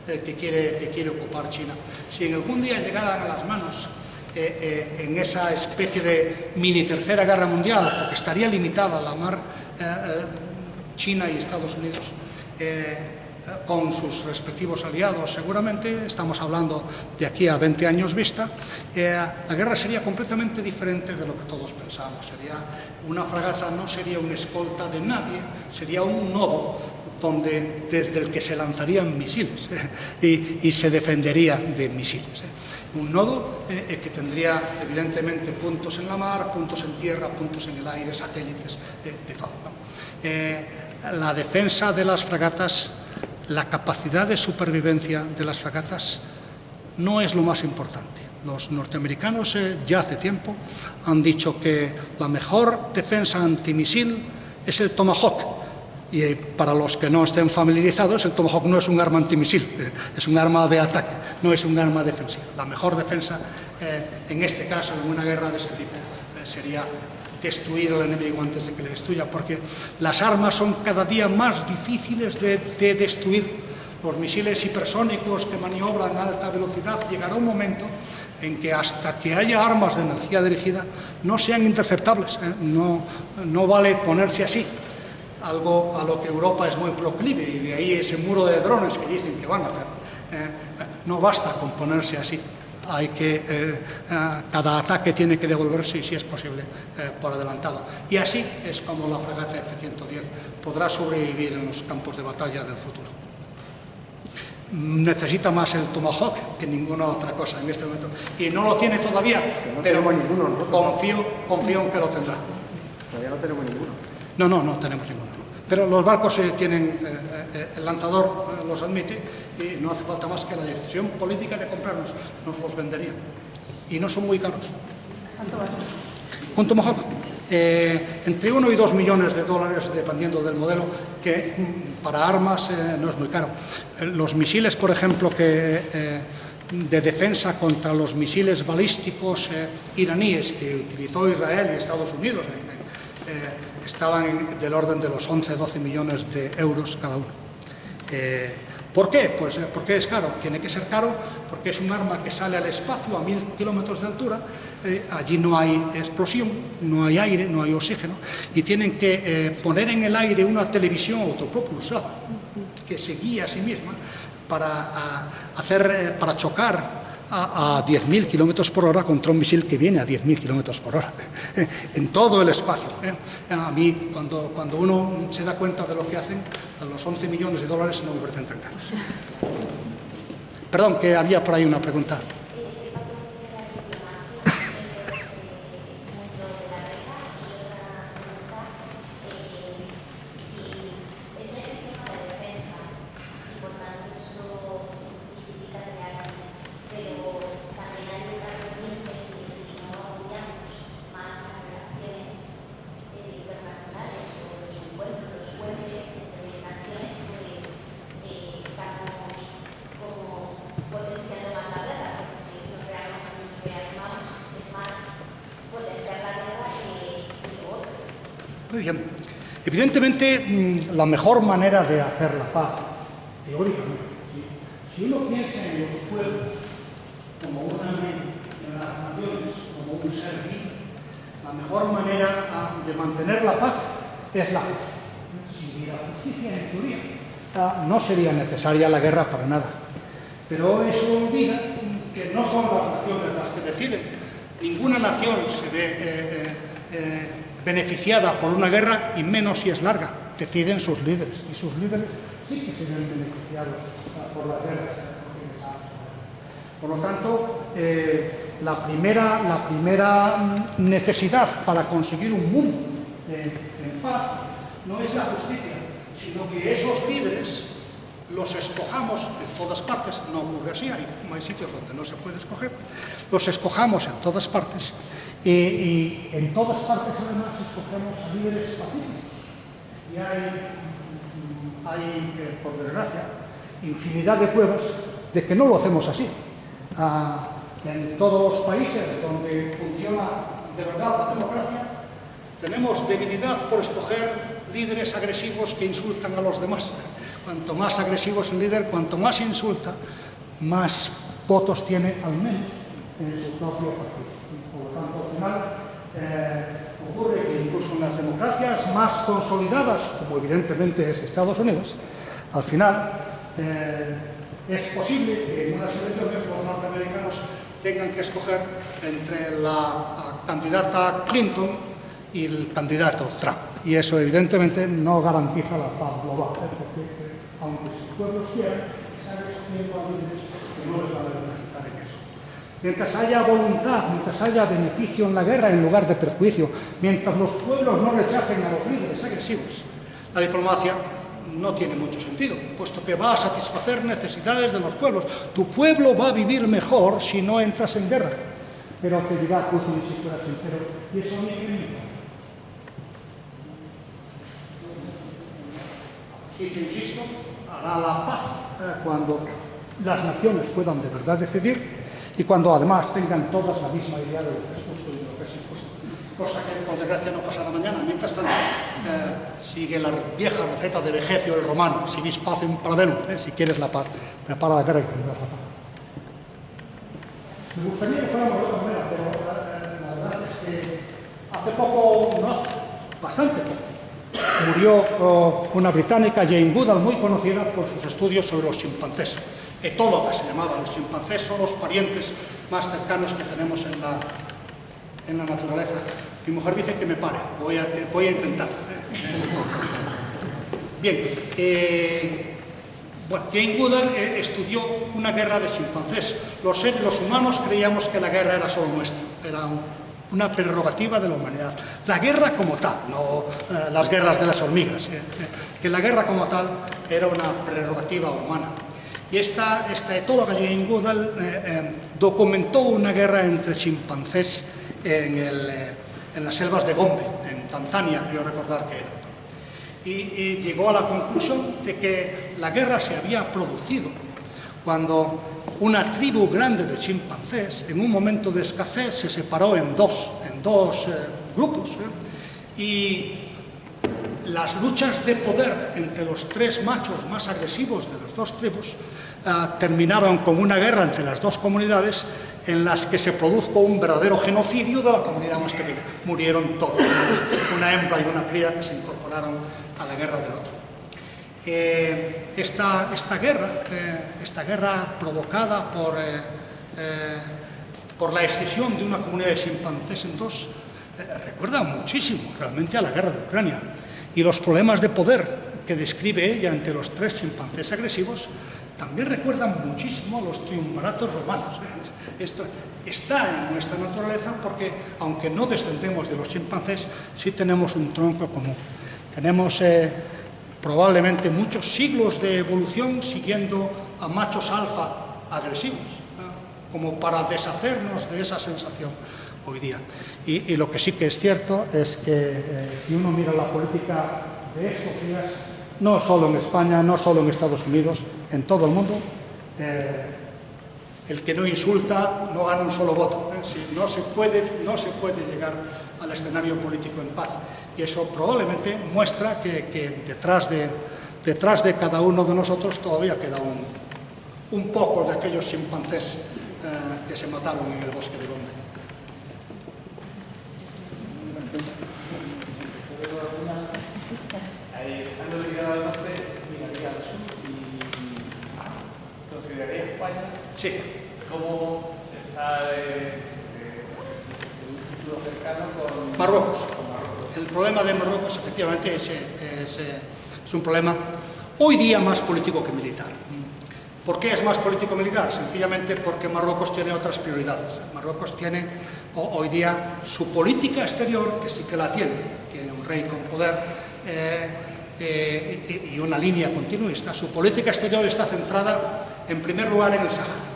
que quiere ocupar China. Si en algún día llegaran a las manos en esa especie de mini tercera guerra mundial, porque estaría limitada la mar China y Estados Unidos con sus respectivos aliados, seguramente estamos hablando de aquí a 20 años vista, la guerra sería completamente diferente de lo que todos pensamos. Sería una fragata, no sería una escolta de nadie, sería un nodo desde el que se lanzarían misiles y se defendería de misiles. Un nodo que tendría evidentemente puntos en la mar, puntos en tierra, puntos en el aire, satélites, de todo, ¿no? La defensa de las fragatas, la capacidad de supervivencia de las fragatas no es lo más importante. Los norteamericanos ya hace tiempo han dicho que la mejor defensa antimisil es el Tomahawk. Y para los que no estén familiarizados, el Tomahawk no es un arma antimisil, es un arma de ataque, no es un arma defensiva. La mejor defensa, en este caso, en una guerra de ese tipo, sería destruir al enemigo antes de que le destruya, porque las armas son cada día más difíciles de destruir. Los misiles hipersónicos que maniobran a alta velocidad, llegará un momento en que hasta que haya armas de energía dirigida no sean interceptables. No vale ponerse así, algo a lo que Europa es muy proclive, y de ahí ese muro de drones que dicen que van a hacer. No basta con ponerse así. Hay que, cada ataque tiene que devolverse, y si es posible, por adelantado. Y así es como la fragata F-110 podrá sobrevivir en los campos de batalla del futuro. Necesita más el Tomahawk que ninguna otra cosa en este momento. Y no lo tiene todavía, pero confío en que lo tendrá. Todavía no tenemos ninguno. No tenemos ninguno. Pero los barcos tienen, el lanzador los admite, y no hace falta más que la decisión política de comprarnos, nos los vendería. Y no son muy caros. ¿Cuánto vale? Un Tomahawk, entre 1 y 2 millones de dólares, dependiendo del modelo, que para armas no es muy caro. Los misiles, por ejemplo, de defensa contra los misiles balísticos iraníes que utilizó Israel y Estados Unidos, estaban del orden de los 11-12 millones de euros cada uno. ¿Por qué? Pues porque es caro. Tiene que ser caro porque es un arma que sale al espacio a 1000 kilómetros de altura. Allí no hay explosión, no hay aire, no hay oxígeno, y tienen que poner en el aire una televisión autopropulsada que se guía a sí misma para chocar a 10.000 kilómetros por hora contra un misil que viene a 10.000 kilómetros por hora en todo el espacio. A mí, cuando uno se da cuenta de lo que hacen, a los 11 millones de dólares no me parecen tan caros. Perdón, que había por ahí una pregunta. Muy bien. Evidentemente, la mejor manera de hacer la paz, teóricamente, si uno piensa en los pueblos como una mente, en las naciones como un ser vivo, la mejor manera de mantener la paz es la justicia. Si hubiera justicia, en teoría, no sería necesaria la guerra para nada. Pero eso olvida que no son las naciones las que deciden. Ninguna nación se ve beneficiada por una guerra, y menos si es larga. Deciden sus líderes, y sus líderes sí que se ven beneficiados por las guerras. Por lo tanto, la primera necesidad para conseguir un mundo en paz no es la justicia, sino que esos líderes los escojamos en todas partes. No ocurre así, hay sitios donde no se puede escoger, los escojamos en todas partes, y en todas partes además escogemos a líderes pacíficos. Y hay, por desgracia, infinidad de pruebas de que no lo hacemos así. En todos los países donde funciona de verdad la democracia, tenemos debilidad por escoger líderes agresivos que insultan a los demás. Cuanto más agresivo es un líder, cuanto más insulta, más votos tiene, al menos, en su propio partido. Por lo tanto, al final, ocurre que incluso en las democracias más consolidadas, como evidentemente es Estados Unidos, al final es posible que en unas elecciones los norteamericanos tengan que escoger entre la candidata Clinton y el candidato Trump. Y eso evidentemente no garantiza la paz global, porque aunque sus pueblos quieran, están escogiendo a líderes que no les van a representar en eso. Mientras haya voluntad, mientras haya beneficio en la guerra en lugar de perjuicio, mientras los pueblos no rechacen a los líderes agresivos, la diplomacia no tiene mucho sentido, puesto que va a satisfacer necesidades de los pueblos. Tu pueblo va a vivir mejor si no entras en guerra. Pero te dirá Putin si fuera sincero, y eso ni que ni. Insisto, hará la paz cuando las naciones puedan de verdad decidir, y cuando además tengan todas la misma idea de lo que es justo y de lo que es injusto. Cosa que, por desgracia, no pasará mañana. Mientras tanto, sigue la vieja receta de Vegecio el romano: si vis pacem palaverum, si quieres la paz, prepara la guerra y tendrás la paz. Me gustaría que fuéramos de otra manera, pero la verdad es que hace poco, no, bastante poco, murió una británica, Jane Goodall, muy conocida por sus estudios sobre los chimpancés. Etóloga se llamaba. Los chimpancés son los parientes más cercanos que tenemos en la naturaleza. Mi mujer dice que me pare, voy a intentar. Bien, bueno, Jane Goodall estudió una guerra de chimpancés. Los humanos creíamos que la guerra era solo nuestra, era una prerrogativa de la humanidad. La guerra como tal, no las guerras de las hormigas, que la guerra como tal era una prerrogativa humana. Y esta etóloga, Jane Goodall, documentó una guerra entre chimpancés en las selvas de Gombe, en Tanzania, creo recordar que era. Y llegó a la conclusión de que la guerra se había producido cuando una tribu grande de chimpancés, en un momento de escasez, se separó en dos grupos, y las luchas de poder entre los tres machos más agresivos de las dos tribus terminaron con una guerra entre las dos comunidades en las que se produjo un verdadero genocidio de la comunidad más pequeña. Murieron todos, una hembra y una cría que se incorporaron a la guerra del otro. Esta guerra provocada por la escisión de una comunidad de chimpancés en dos, recuerda muchísimo realmente a la guerra de Ucrania. Y los problemas de poder que describe ella entre los tres chimpancés agresivos también recuerdan muchísimo a los triunviratos romanos. Esto está en nuestra naturaleza porque, aunque no descendemos de los chimpancés, sí tenemos un tronco común. Tenemos probablemente muchos siglos de evolución siguiendo a machos alfa agresivos, como para deshacernos de esa sensación hoy día. Y lo que sí que es cierto es que si uno mira la política de estos días, no solo en España, no solo en Estados Unidos, en todo el mundo, el que no insulta no gana un solo voto. No se puede llegar al escenario político en paz. Y eso probablemente muestra que detrás de cada uno de nosotros todavía queda un poco de aquellos chimpancés que se mataron en el bosque de Gombe. Sí. ¿Cómo está un futuro cercano con Marruecos? Con Marruecos. El problema de Marruecos, efectivamente, es un problema hoy día más político que militar. ¿Por qué es más político-militar? Sencillamente porque Marruecos tiene otras prioridades. Marruecos tiene hoy día su política exterior, que sí que la tiene un rey con poder y una línea continuista. Su política exterior está centrada, en primer lugar, en el Sáhara.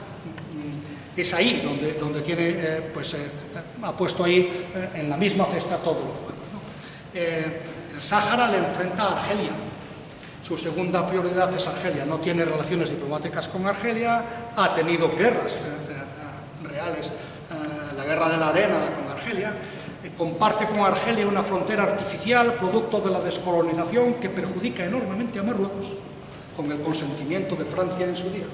Es ahí donde tiene, ha puesto ahí en la misma cesta todos los huevos, ¿no? El Sáhara le enfrenta a Argelia. Su segunda prioridad es Argelia. No tiene relaciones diplomáticas con Argelia, ha tenido guerras reales, la guerra de la arena con Argelia, comparte con Argelia una frontera artificial, producto de la descolonización, que perjudica enormemente a Marruecos, con el consentimiento de Francia en su día,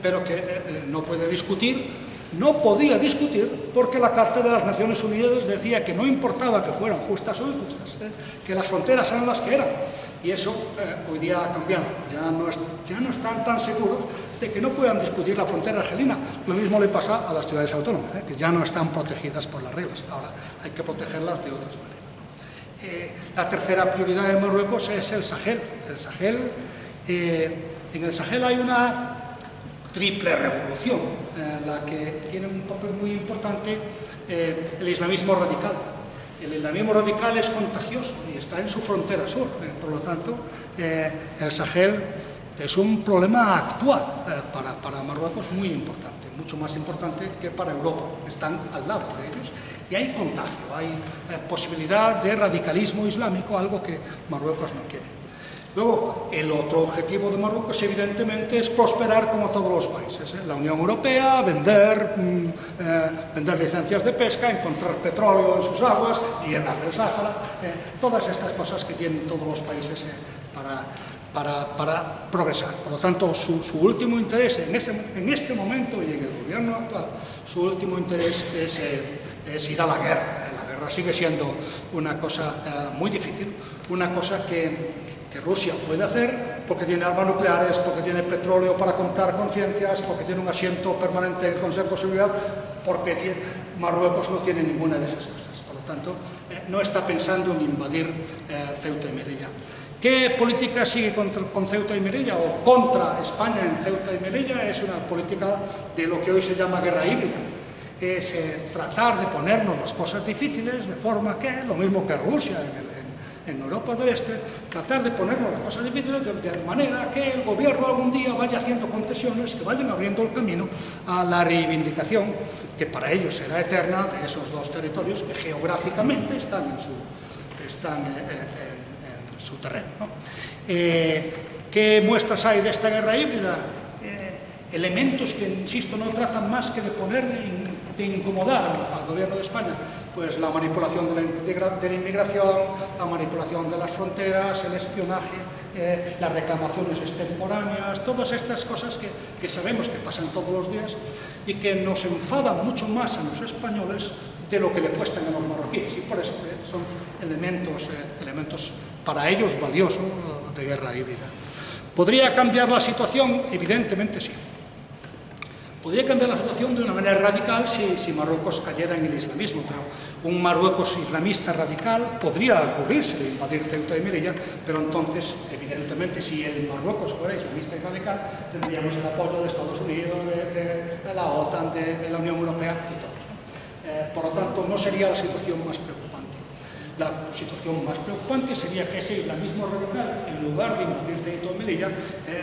pero que no puede discutir. No podía discutir porque la Carta de las Naciones Unidas decía que no importaba que fueran justas o injustas, que las fronteras eran las que eran. Y eso hoy día ha cambiado. Ya no están tan seguros de que no puedan discutir la frontera argelina. Lo mismo le pasa a las ciudades autónomas, que ya no están protegidas por las reglas. Ahora hay que protegerlas de otras maneras. La tercera prioridad de Marruecos es el Sahel. En el Sahel hay una triple revolución, en la que tiene un papel muy importante el islamismo radical. El islamismo radical es contagioso y está en su frontera sur, por lo tanto, el Sahel es un problema actual para Marruecos muy importante, mucho más importante que para Europa. Están al lado de ellos y hay contagio, hay posibilidad de radicalismo islámico, algo que Marruecos no quiere. Luego, el otro objetivo de Marruecos, evidentemente, es prosperar como todos los países. La Unión Europea, vender licencias de pesca, encontrar petróleo en sus aguas, llenar el Sáhara, todas estas cosas que tienen todos los países para progresar. Por lo tanto, su último interés en este momento y en el gobierno actual, su último interés es ir a la guerra. La guerra sigue siendo una cosa muy difícil, una cosa que Rusia puede hacer porque tiene armas nucleares, porque tiene petróleo para comprar conciencias, porque tiene un asiento permanente en el Consejo de Seguridad, porque Marruecos no tiene ninguna de esas cosas. Por lo tanto, no está pensando en invadir Ceuta y Melilla. ¿Qué política sigue con Ceuta y Melilla o contra España en Ceuta y Melilla? Es una política de lo que hoy se llama guerra híbrida. Es tratar de ponernos las cosas difíciles de forma que, lo mismo que Rusia en Europa del Este, tratar de ponernos las cosas difíciles de manera que el gobierno algún día vaya haciendo concesiones que vayan abriendo el camino a la reivindicación, que para ellos será eterna, de esos dos territorios que geográficamente están en su terreno, ¿no? ¿Qué muestras hay de esta guerra híbrida? Elementos que, insisto, no tratan más que de incomodar al gobierno de España. Pues la manipulación de la inmigración, la manipulación de las fronteras, el espionaje, las reclamaciones extemporáneas, todas estas cosas que sabemos que pasan todos los días y que nos enfadan mucho más a los españoles de lo que le cuestan a los marroquíes. Y por eso son elementos para ellos valiosos de guerra híbrida. ¿Podría cambiar la situación? Evidentemente sí. Podría cambiar la situación de una manera radical si Marruecos cayera en el islamismo, pero un Marruecos islamista radical podría ocurrirse de invadir Ceuta y Melilla, pero entonces, evidentemente, si el Marruecos fuera islamista y radical, tendríamos el apoyo de Estados Unidos, de la OTAN, de la Unión Europea y todos, ¿no? Por lo tanto, no sería la situación más preocupante. La situación más preocupante sería que ese islamismo radical, en lugar de invadir Ceuta y Melilla,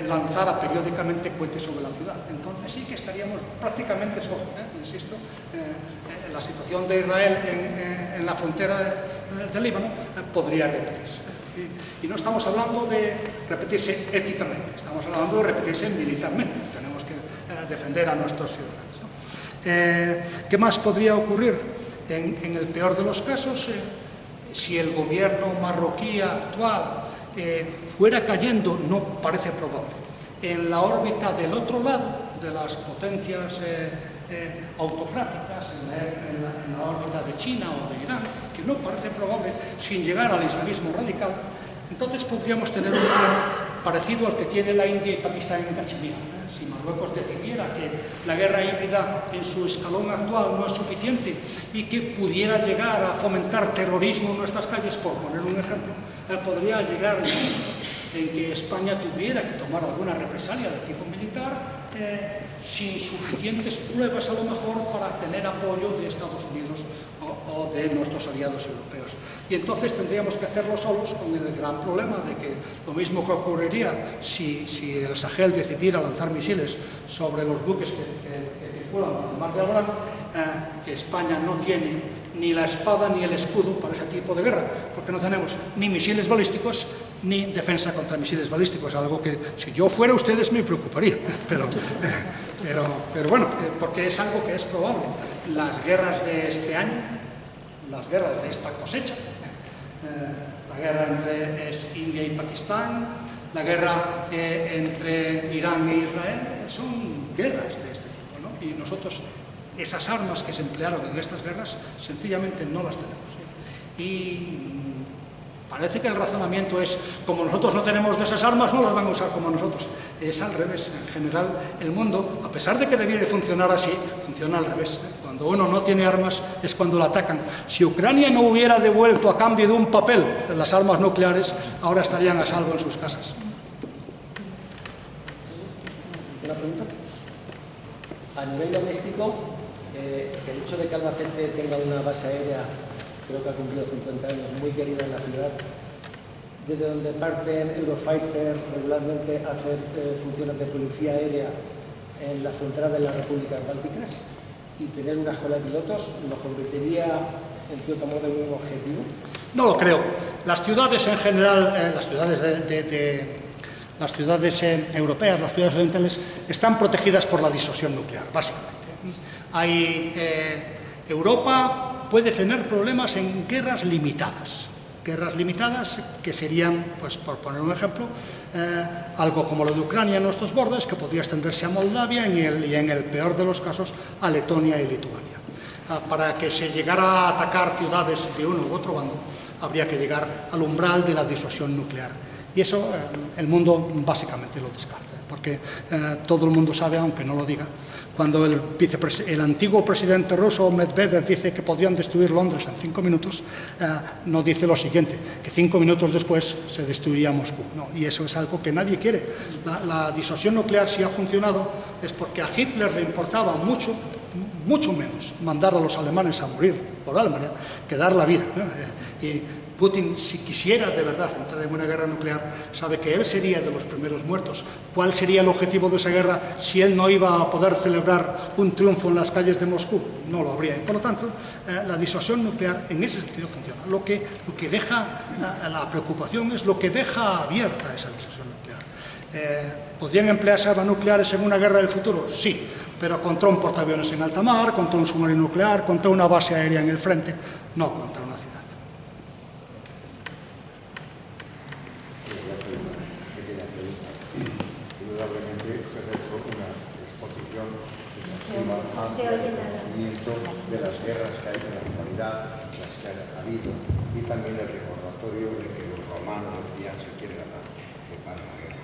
lanzara periódicamente cohetes sobre la ciudad. Entonces sí que estaríamos prácticamente solos, insisto. La situación de Israel en la frontera del Líbano podría repetirse. Y no estamos hablando de repetirse éticamente, estamos hablando de repetirse militarmente. Tenemos que defender a nuestros ciudadanos, ¿no? ¿Qué más podría ocurrir? En el peor de los casos, si el gobierno marroquí actual fuera cayendo, no parece probable, en la órbita del otro lado de las potencias autocráticas, en la órbita de China o de Irán, que no parece probable, sin llegar al islamismo radical, entonces podríamos tener un problema parecido al que tiene la India y Pakistán en Cachemira. si Marruecos decidiera que la guerra híbrida en su escalón actual no es suficiente y que pudiera llegar a fomentar terrorismo en nuestras calles, por poner un ejemplo, podría llegar el momento en que España tuviera que tomar alguna represalia de tipo militar sin suficientes pruebas a lo mejor para tener apoyo de Estados Unidos o de nuestros aliados europeos. Y entonces tendríamos que hacerlo solos, con el gran problema de que lo mismo que ocurriría si el Sahel decidiera lanzar misiles sobre los buques que circulan en el Mar de Alborán, que España no tiene ni la espada ni el escudo para ese tipo de guerra, porque no tenemos ni misiles balísticos ni defensa contra misiles balísticos, algo que si yo fuera ustedes me preocuparía, pero bueno, porque es algo que es probable. Las guerras de este año, las guerras de esta cosecha, la guerra entre India y Pakistán, la guerra entre Irán e Israel, son guerras de este tipo, ¿no? Y nosotros esas armas que se emplearon en estas guerras sencillamente no las tenemos. Y parece que el razonamiento es, como nosotros no tenemos de esas armas, no las van a usar como nosotros. Es al revés. En general, el mundo, a pesar de que debía de funcionar así, funciona al revés. Cuando uno no tiene armas es cuando la atacan. Si Ucrania no hubiera devuelto a cambio de un papel las armas nucleares, ahora estarían a salvo en sus casas. ¿Una pregunta? A nivel doméstico, el hecho de que Albacete tenga una base aérea, creo que ha cumplido 50 años, muy querida en la ciudad, desde donde parten Eurofighter regularmente a hacer funciones de policía aérea en la frontera de las repúblicas bálticas, y tener una escuela de pilotos, ¿nos convertiría en cierto modo en un objetivo? No lo creo. Las ciudades en general, las ciudades europeas, las ciudades orientales, están protegidas por la disuasión nuclear, básicamente. Europa puede tener problemas en guerras limitadas que serían, pues por poner un ejemplo, algo como lo de Ucrania en nuestros bordes, que podría extenderse a Moldavia y en el peor de los casos a Letonia y Lituania. Para que se llegara a atacar ciudades de uno u otro bando, habría que llegar al umbral de la disuasión nuclear. Y eso el mundo básicamente lo descarta, porque todo el mundo sabe, aunque no lo diga, cuando el antiguo presidente ruso Medvedev dice que podrían destruir Londres en 5 minutos, no dice lo siguiente, que 5 minutos después se destruiría Moscú. No, y eso es algo que nadie quiere. La disuasión nuclear, si ha funcionado, es porque a Hitler le importaba mucho menos mandar a los alemanes a morir por Alemania que dar la vida, ¿no? Y Putin, si quisiera de verdad entrar en una guerra nuclear, sabe que él sería de los primeros muertos. ¿Cuál sería el objetivo de esa guerra si él no iba a poder celebrar un triunfo en las calles de Moscú? No lo habría. Y por lo tanto, la disuasión nuclear en ese sentido funciona. Lo que deja, la preocupación es lo que deja abierta esa disuasión nuclear. ¿Podrían emplearse armas nucleares en una guerra del futuro? Sí, pero contra un portaaviones en alta mar, contra un submarino nuclear, contra una base aérea en el frente, no contra una ciudad. De las guerras que hay en la actualidad, las que ha habido, y también el recordatorio de que los romanos decían se quiere ganar, que para la guerra.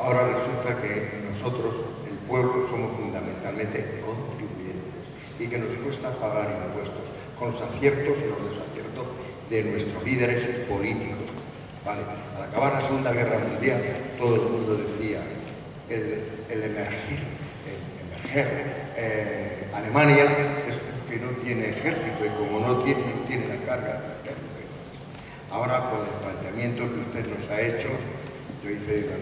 Ahora resulta que nosotros, el pueblo, somos fundamentalmente contribuyentes y que nos cuesta pagar impuestos con los aciertos y los desaciertos de nuestros líderes políticos. ¿Vale? Al acabar la Segunda Guerra Mundial, todo el mundo decía el emerger, Alemania es porque no tiene ejército y como no tiene la carga. Ahora, con el planteamiento que usted nos ha hecho, yo hice la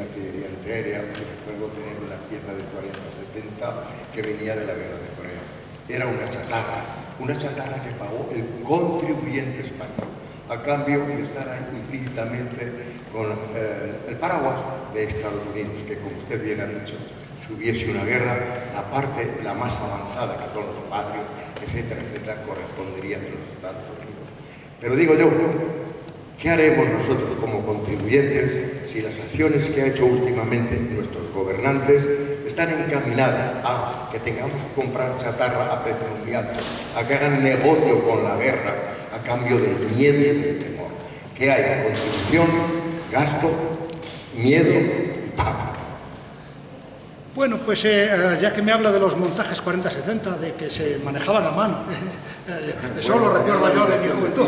artillería antiaérea, recuerdo tener una pieza de 40-70 que venía de la guerra de Corea. Era una chatarra que pagó el contribuyente español, a cambio de estar ahí implícitamente con el paraguas de Estados Unidos, que como usted bien ha dicho, si hubiese una guerra, la parte la más avanzada, que son los patrios, etcétera, etcétera, correspondería de los Estados Unidos. Pero digo yo, ¿qué haremos nosotros como contribuyentes si las acciones que ha hecho últimamente nuestros gobernantes están encaminadas a que tengamos que comprar chatarra a precio muy alto, a que hagan negocio con la guerra a cambio del miedo y del temor? ¿Qué hay? Contribución, gasto, miedo y pago. Bueno, pues ya que me habla de los montajes 40-70, de que se manejaban a mano, eso lo recuerdo yo de mi juventud.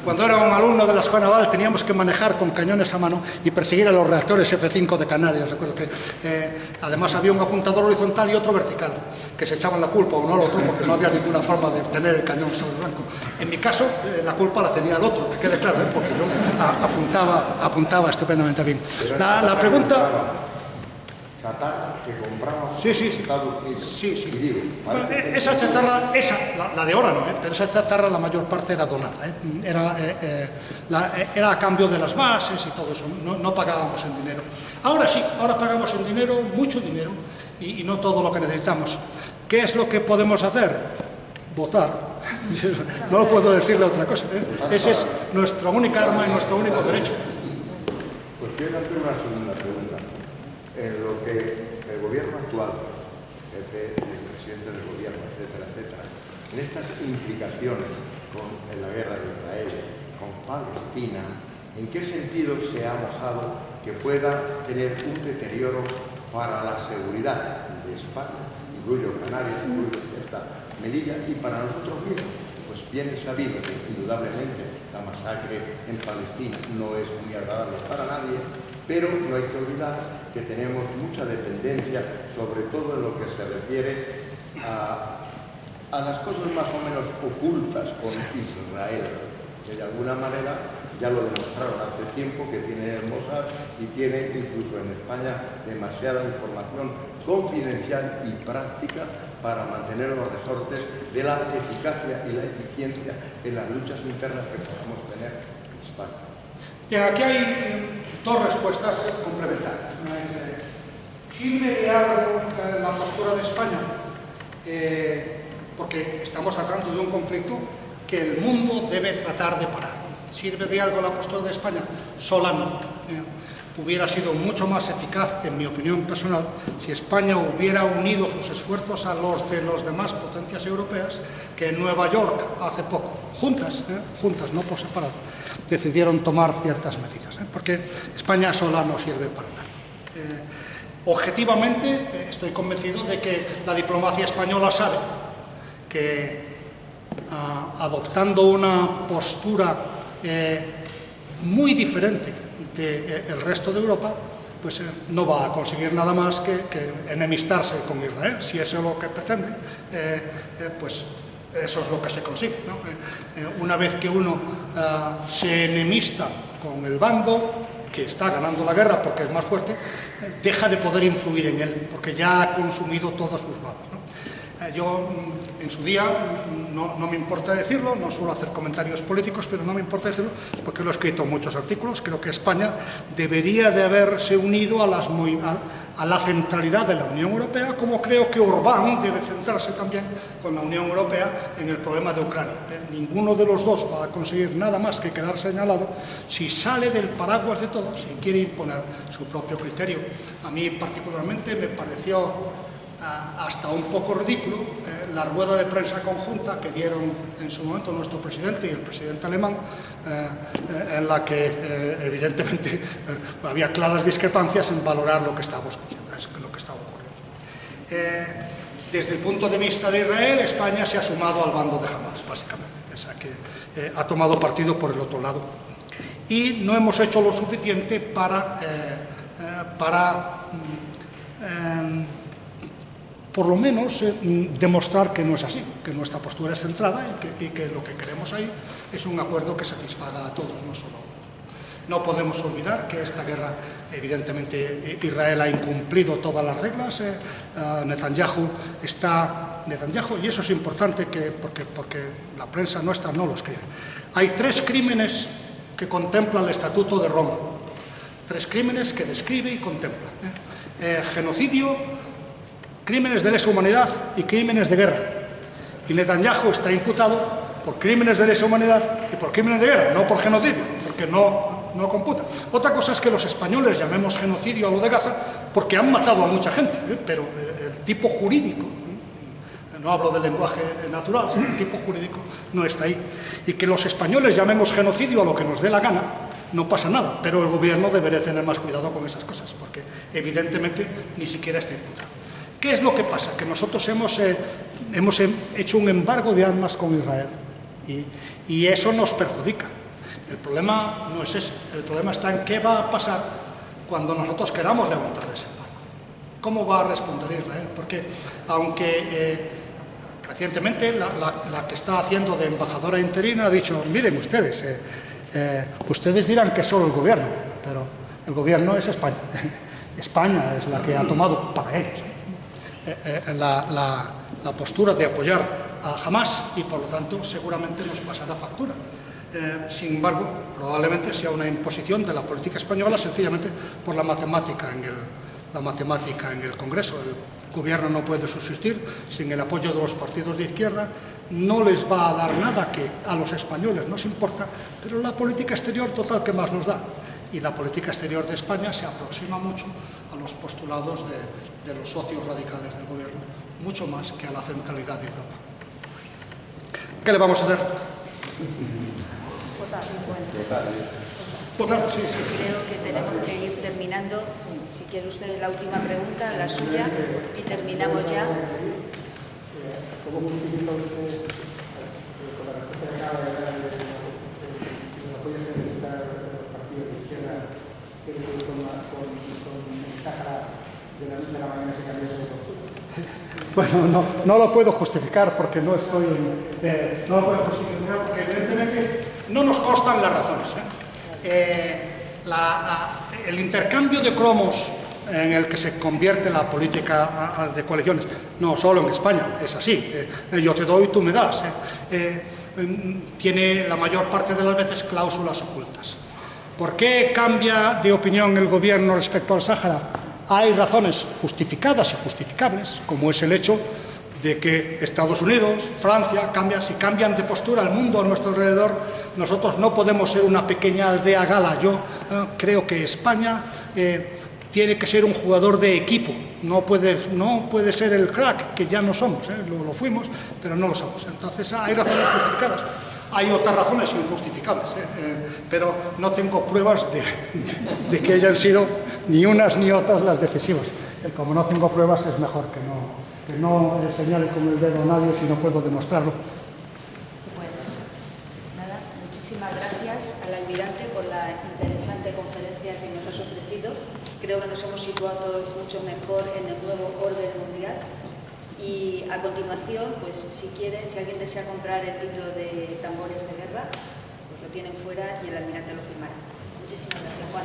Cuando era un alumno de la Escuela Naval teníamos que manejar con cañones a mano y perseguir a los reactores F5 de Canarias. Recuerdo que además había un apuntador horizontal y otro vertical, que se echaban la culpa uno al otro porque no había ninguna forma de tener el cañón sobre el blanco. En mi caso, la culpa la tenía el otro, que quede claro, porque yo apuntaba estupendamente bien. La pregunta... chatarra que compramos sí. en Estados Unidos. Sí. Y digo, bueno, esa chatarra, la de ahora no, pero esa chatarra la mayor parte era donada. Era a cambio de las bases y todo eso, no pagábamos en dinero. Ahora sí, ahora pagamos en dinero, mucho dinero, y no todo lo que necesitamos. ¿Qué es lo que podemos hacer? Votar. No puedo decirle otra cosa. Esa es nuestra única arma y nuestro único derecho. Pues quiero hacer una segunda pregunta. En lo que el gobierno actual, el presidente del gobierno, etcétera, en estas implicaciones con la guerra de Israel, con Palestina, ¿en qué sentido se ha mojado que pueda tener un deterioro para la seguridad de España, incluyo Canarias, incluyo Ceuta, Melilla, y para nosotros mismos? Pues bien es sabido que indudablemente la masacre en Palestina no es muy agradable para nadie, pero no hay que olvidar que tenemos mucha dependencia, sobre todo en lo que se refiere a las cosas más o menos ocultas con Israel, que de alguna manera ya lo demostraron hace tiempo que tiene el Mossad y tiene incluso en España demasiada información confidencial y práctica para mantener los resortes de la eficacia y la eficiencia en las luchas internas que podamos tener en España. Bien, aquí hay dos respuestas complementarias. ¿Sirve de algo la postura de España? Porque estamos tratando de un conflicto que el mundo debe tratar de parar. ¿Sirve de algo la postura de España? Sola no. Hubiera sido mucho más eficaz, en mi opinión personal, si España hubiera unido sus esfuerzos a los de las demás potencias europeas que en Nueva York hace poco, juntas, no por separado, decidieron tomar ciertas medidas, porque España sola no sirve para nada. Objetivamente, estoy convencido de que la diplomacia española sabe que adoptando una postura muy diferente del resto de Europa, pues no va a conseguir nada más que enemistarse con Israel. Si eso es lo que pretende, pues eso es lo que se consigue, ¿no? Una vez que uno se enemista con el bando que está ganando la guerra porque es más fuerte, deja de poder influir en él, porque ya ha consumido todas sus balas, ¿no? Yo, en su día, no me importa decirlo, no suelo hacer comentarios políticos, pero no me importa decirlo porque lo he escrito en muchos artículos. Creo que España debería de haberse unido a la centralidad de la Unión Europea, como creo que Orbán debe centrarse también con la Unión Europea en el problema de Ucrania. Ninguno de los dos va a conseguir nada más que quedar señalado si sale del paraguas de todos y quiere imponer su propio criterio. A mí particularmente me pareció hasta un poco ridículo la rueda de prensa conjunta que dieron en su momento nuestro presidente y el presidente alemán, en la que evidentemente había claras discrepancias en valorar lo que estaba escuchando, lo que estaba ocurriendo. Desde el punto de vista de Israel, España se ha sumado al bando de Hamas, básicamente, o sea que ha tomado partido por el otro lado. Y no hemos hecho lo suficiente para por lo menos demostrar que no es así, que nuestra postura es centrada y que lo que queremos ahí es un acuerdo que satisfaga a todos, no solo a unos. No podemos olvidar que esta guerra, evidentemente, Israel ha incumplido todas las reglas. Netanyahu, y eso es importante porque la prensa nuestra no lo escribe. Hay 3 crímenes que contempla el Estatuto de Roma, 3 crímenes que describe y contempla. Genocidio, crímenes de lesa humanidad y crímenes de guerra. Y Netanyahu está imputado por crímenes de lesa humanidad y por crímenes de guerra, no por genocidio, porque no computa. Otra cosa es que los españoles llamemos genocidio a lo de Gaza porque han matado a mucha gente, pero el tipo jurídico, no hablo del lenguaje natural, sino el tipo jurídico no está ahí. Y que los españoles llamemos genocidio a lo que nos dé la gana, no pasa nada, pero el gobierno debería tener más cuidado con esas cosas, porque evidentemente ni siquiera está imputado. ¿Qué es lo que pasa? Que nosotros hemos hecho un embargo de armas con Israel y eso nos perjudica. El problema no es ese, el problema está en qué va a pasar cuando nosotros queramos levantar ese embargo. ¿Cómo va a responder Israel? Porque aunque recientemente la que está haciendo de embajadora interina ha dicho, miren ustedes, ustedes dirán que es solo el gobierno, pero el gobierno es España. España es la que ha tomado para ellos la postura de apoyar a Hamás y por lo tanto seguramente nos pasará factura. Sin embargo, probablemente sea una imposición de la política española sencillamente por la matemática en el Congreso. El gobierno no puede subsistir sin el apoyo de los partidos de izquierda, no les va a dar nada que a los españoles nos importa, pero la política exterior total que más nos da. Y la política exterior de España se aproxima mucho a los postulados de los socios radicales del gobierno, mucho más que a la centralidad de Europa. ¿Qué le vamos a hacer? Votar, sí. Creo que tenemos que ir terminando. Si quiere usted la última pregunta, la suya, y terminamos ya. ¿Cómo justifica usted con la respuesta que acaba de dar los apoyos que necesitan los partidos de izquierda que con el Sáhara de la noche a la mañana se cambiase de postura? Bueno, no lo puedo justificar porque no estoy no lo puedo justificar porque evidentemente no nos constan las razones. El intercambio de cromos en el que se convierte la política de coaliciones, no solo en España, es así, yo te doy, tú me das, tiene la mayor parte de las veces cláusulas ocultas. ¿Por qué cambia de opinión el gobierno respecto al Sáhara? Hay razones justificadas y justificables, como es el hecho de que Estados Unidos, Francia, si cambian de postura el mundo a nuestro alrededor, nosotros no podemos ser una pequeña aldea gala. Yo creo que España tiene que ser un jugador de equipo, no puede ser el crack, que ya no somos, lo fuimos, pero no lo somos. Entonces hay razones justificadas. Hay otras razones injustificables, pero no tengo pruebas de que hayan sido ni unas ni otras las decisivas. Como no tengo pruebas, es mejor que no señale con el dedo a nadie si no puedo demostrarlo. Pues nada, muchísimas gracias al almirante por la interesante conferencia que nos has ofrecido. Creo que nos hemos situado todos mucho mejor en el nuevo orden mundial. Y a continuación, pues si alguien desea comprar el libro de Tambores de Guerra, pues lo tienen fuera y el almirante lo firmará. Muchísimas gracias, Juan.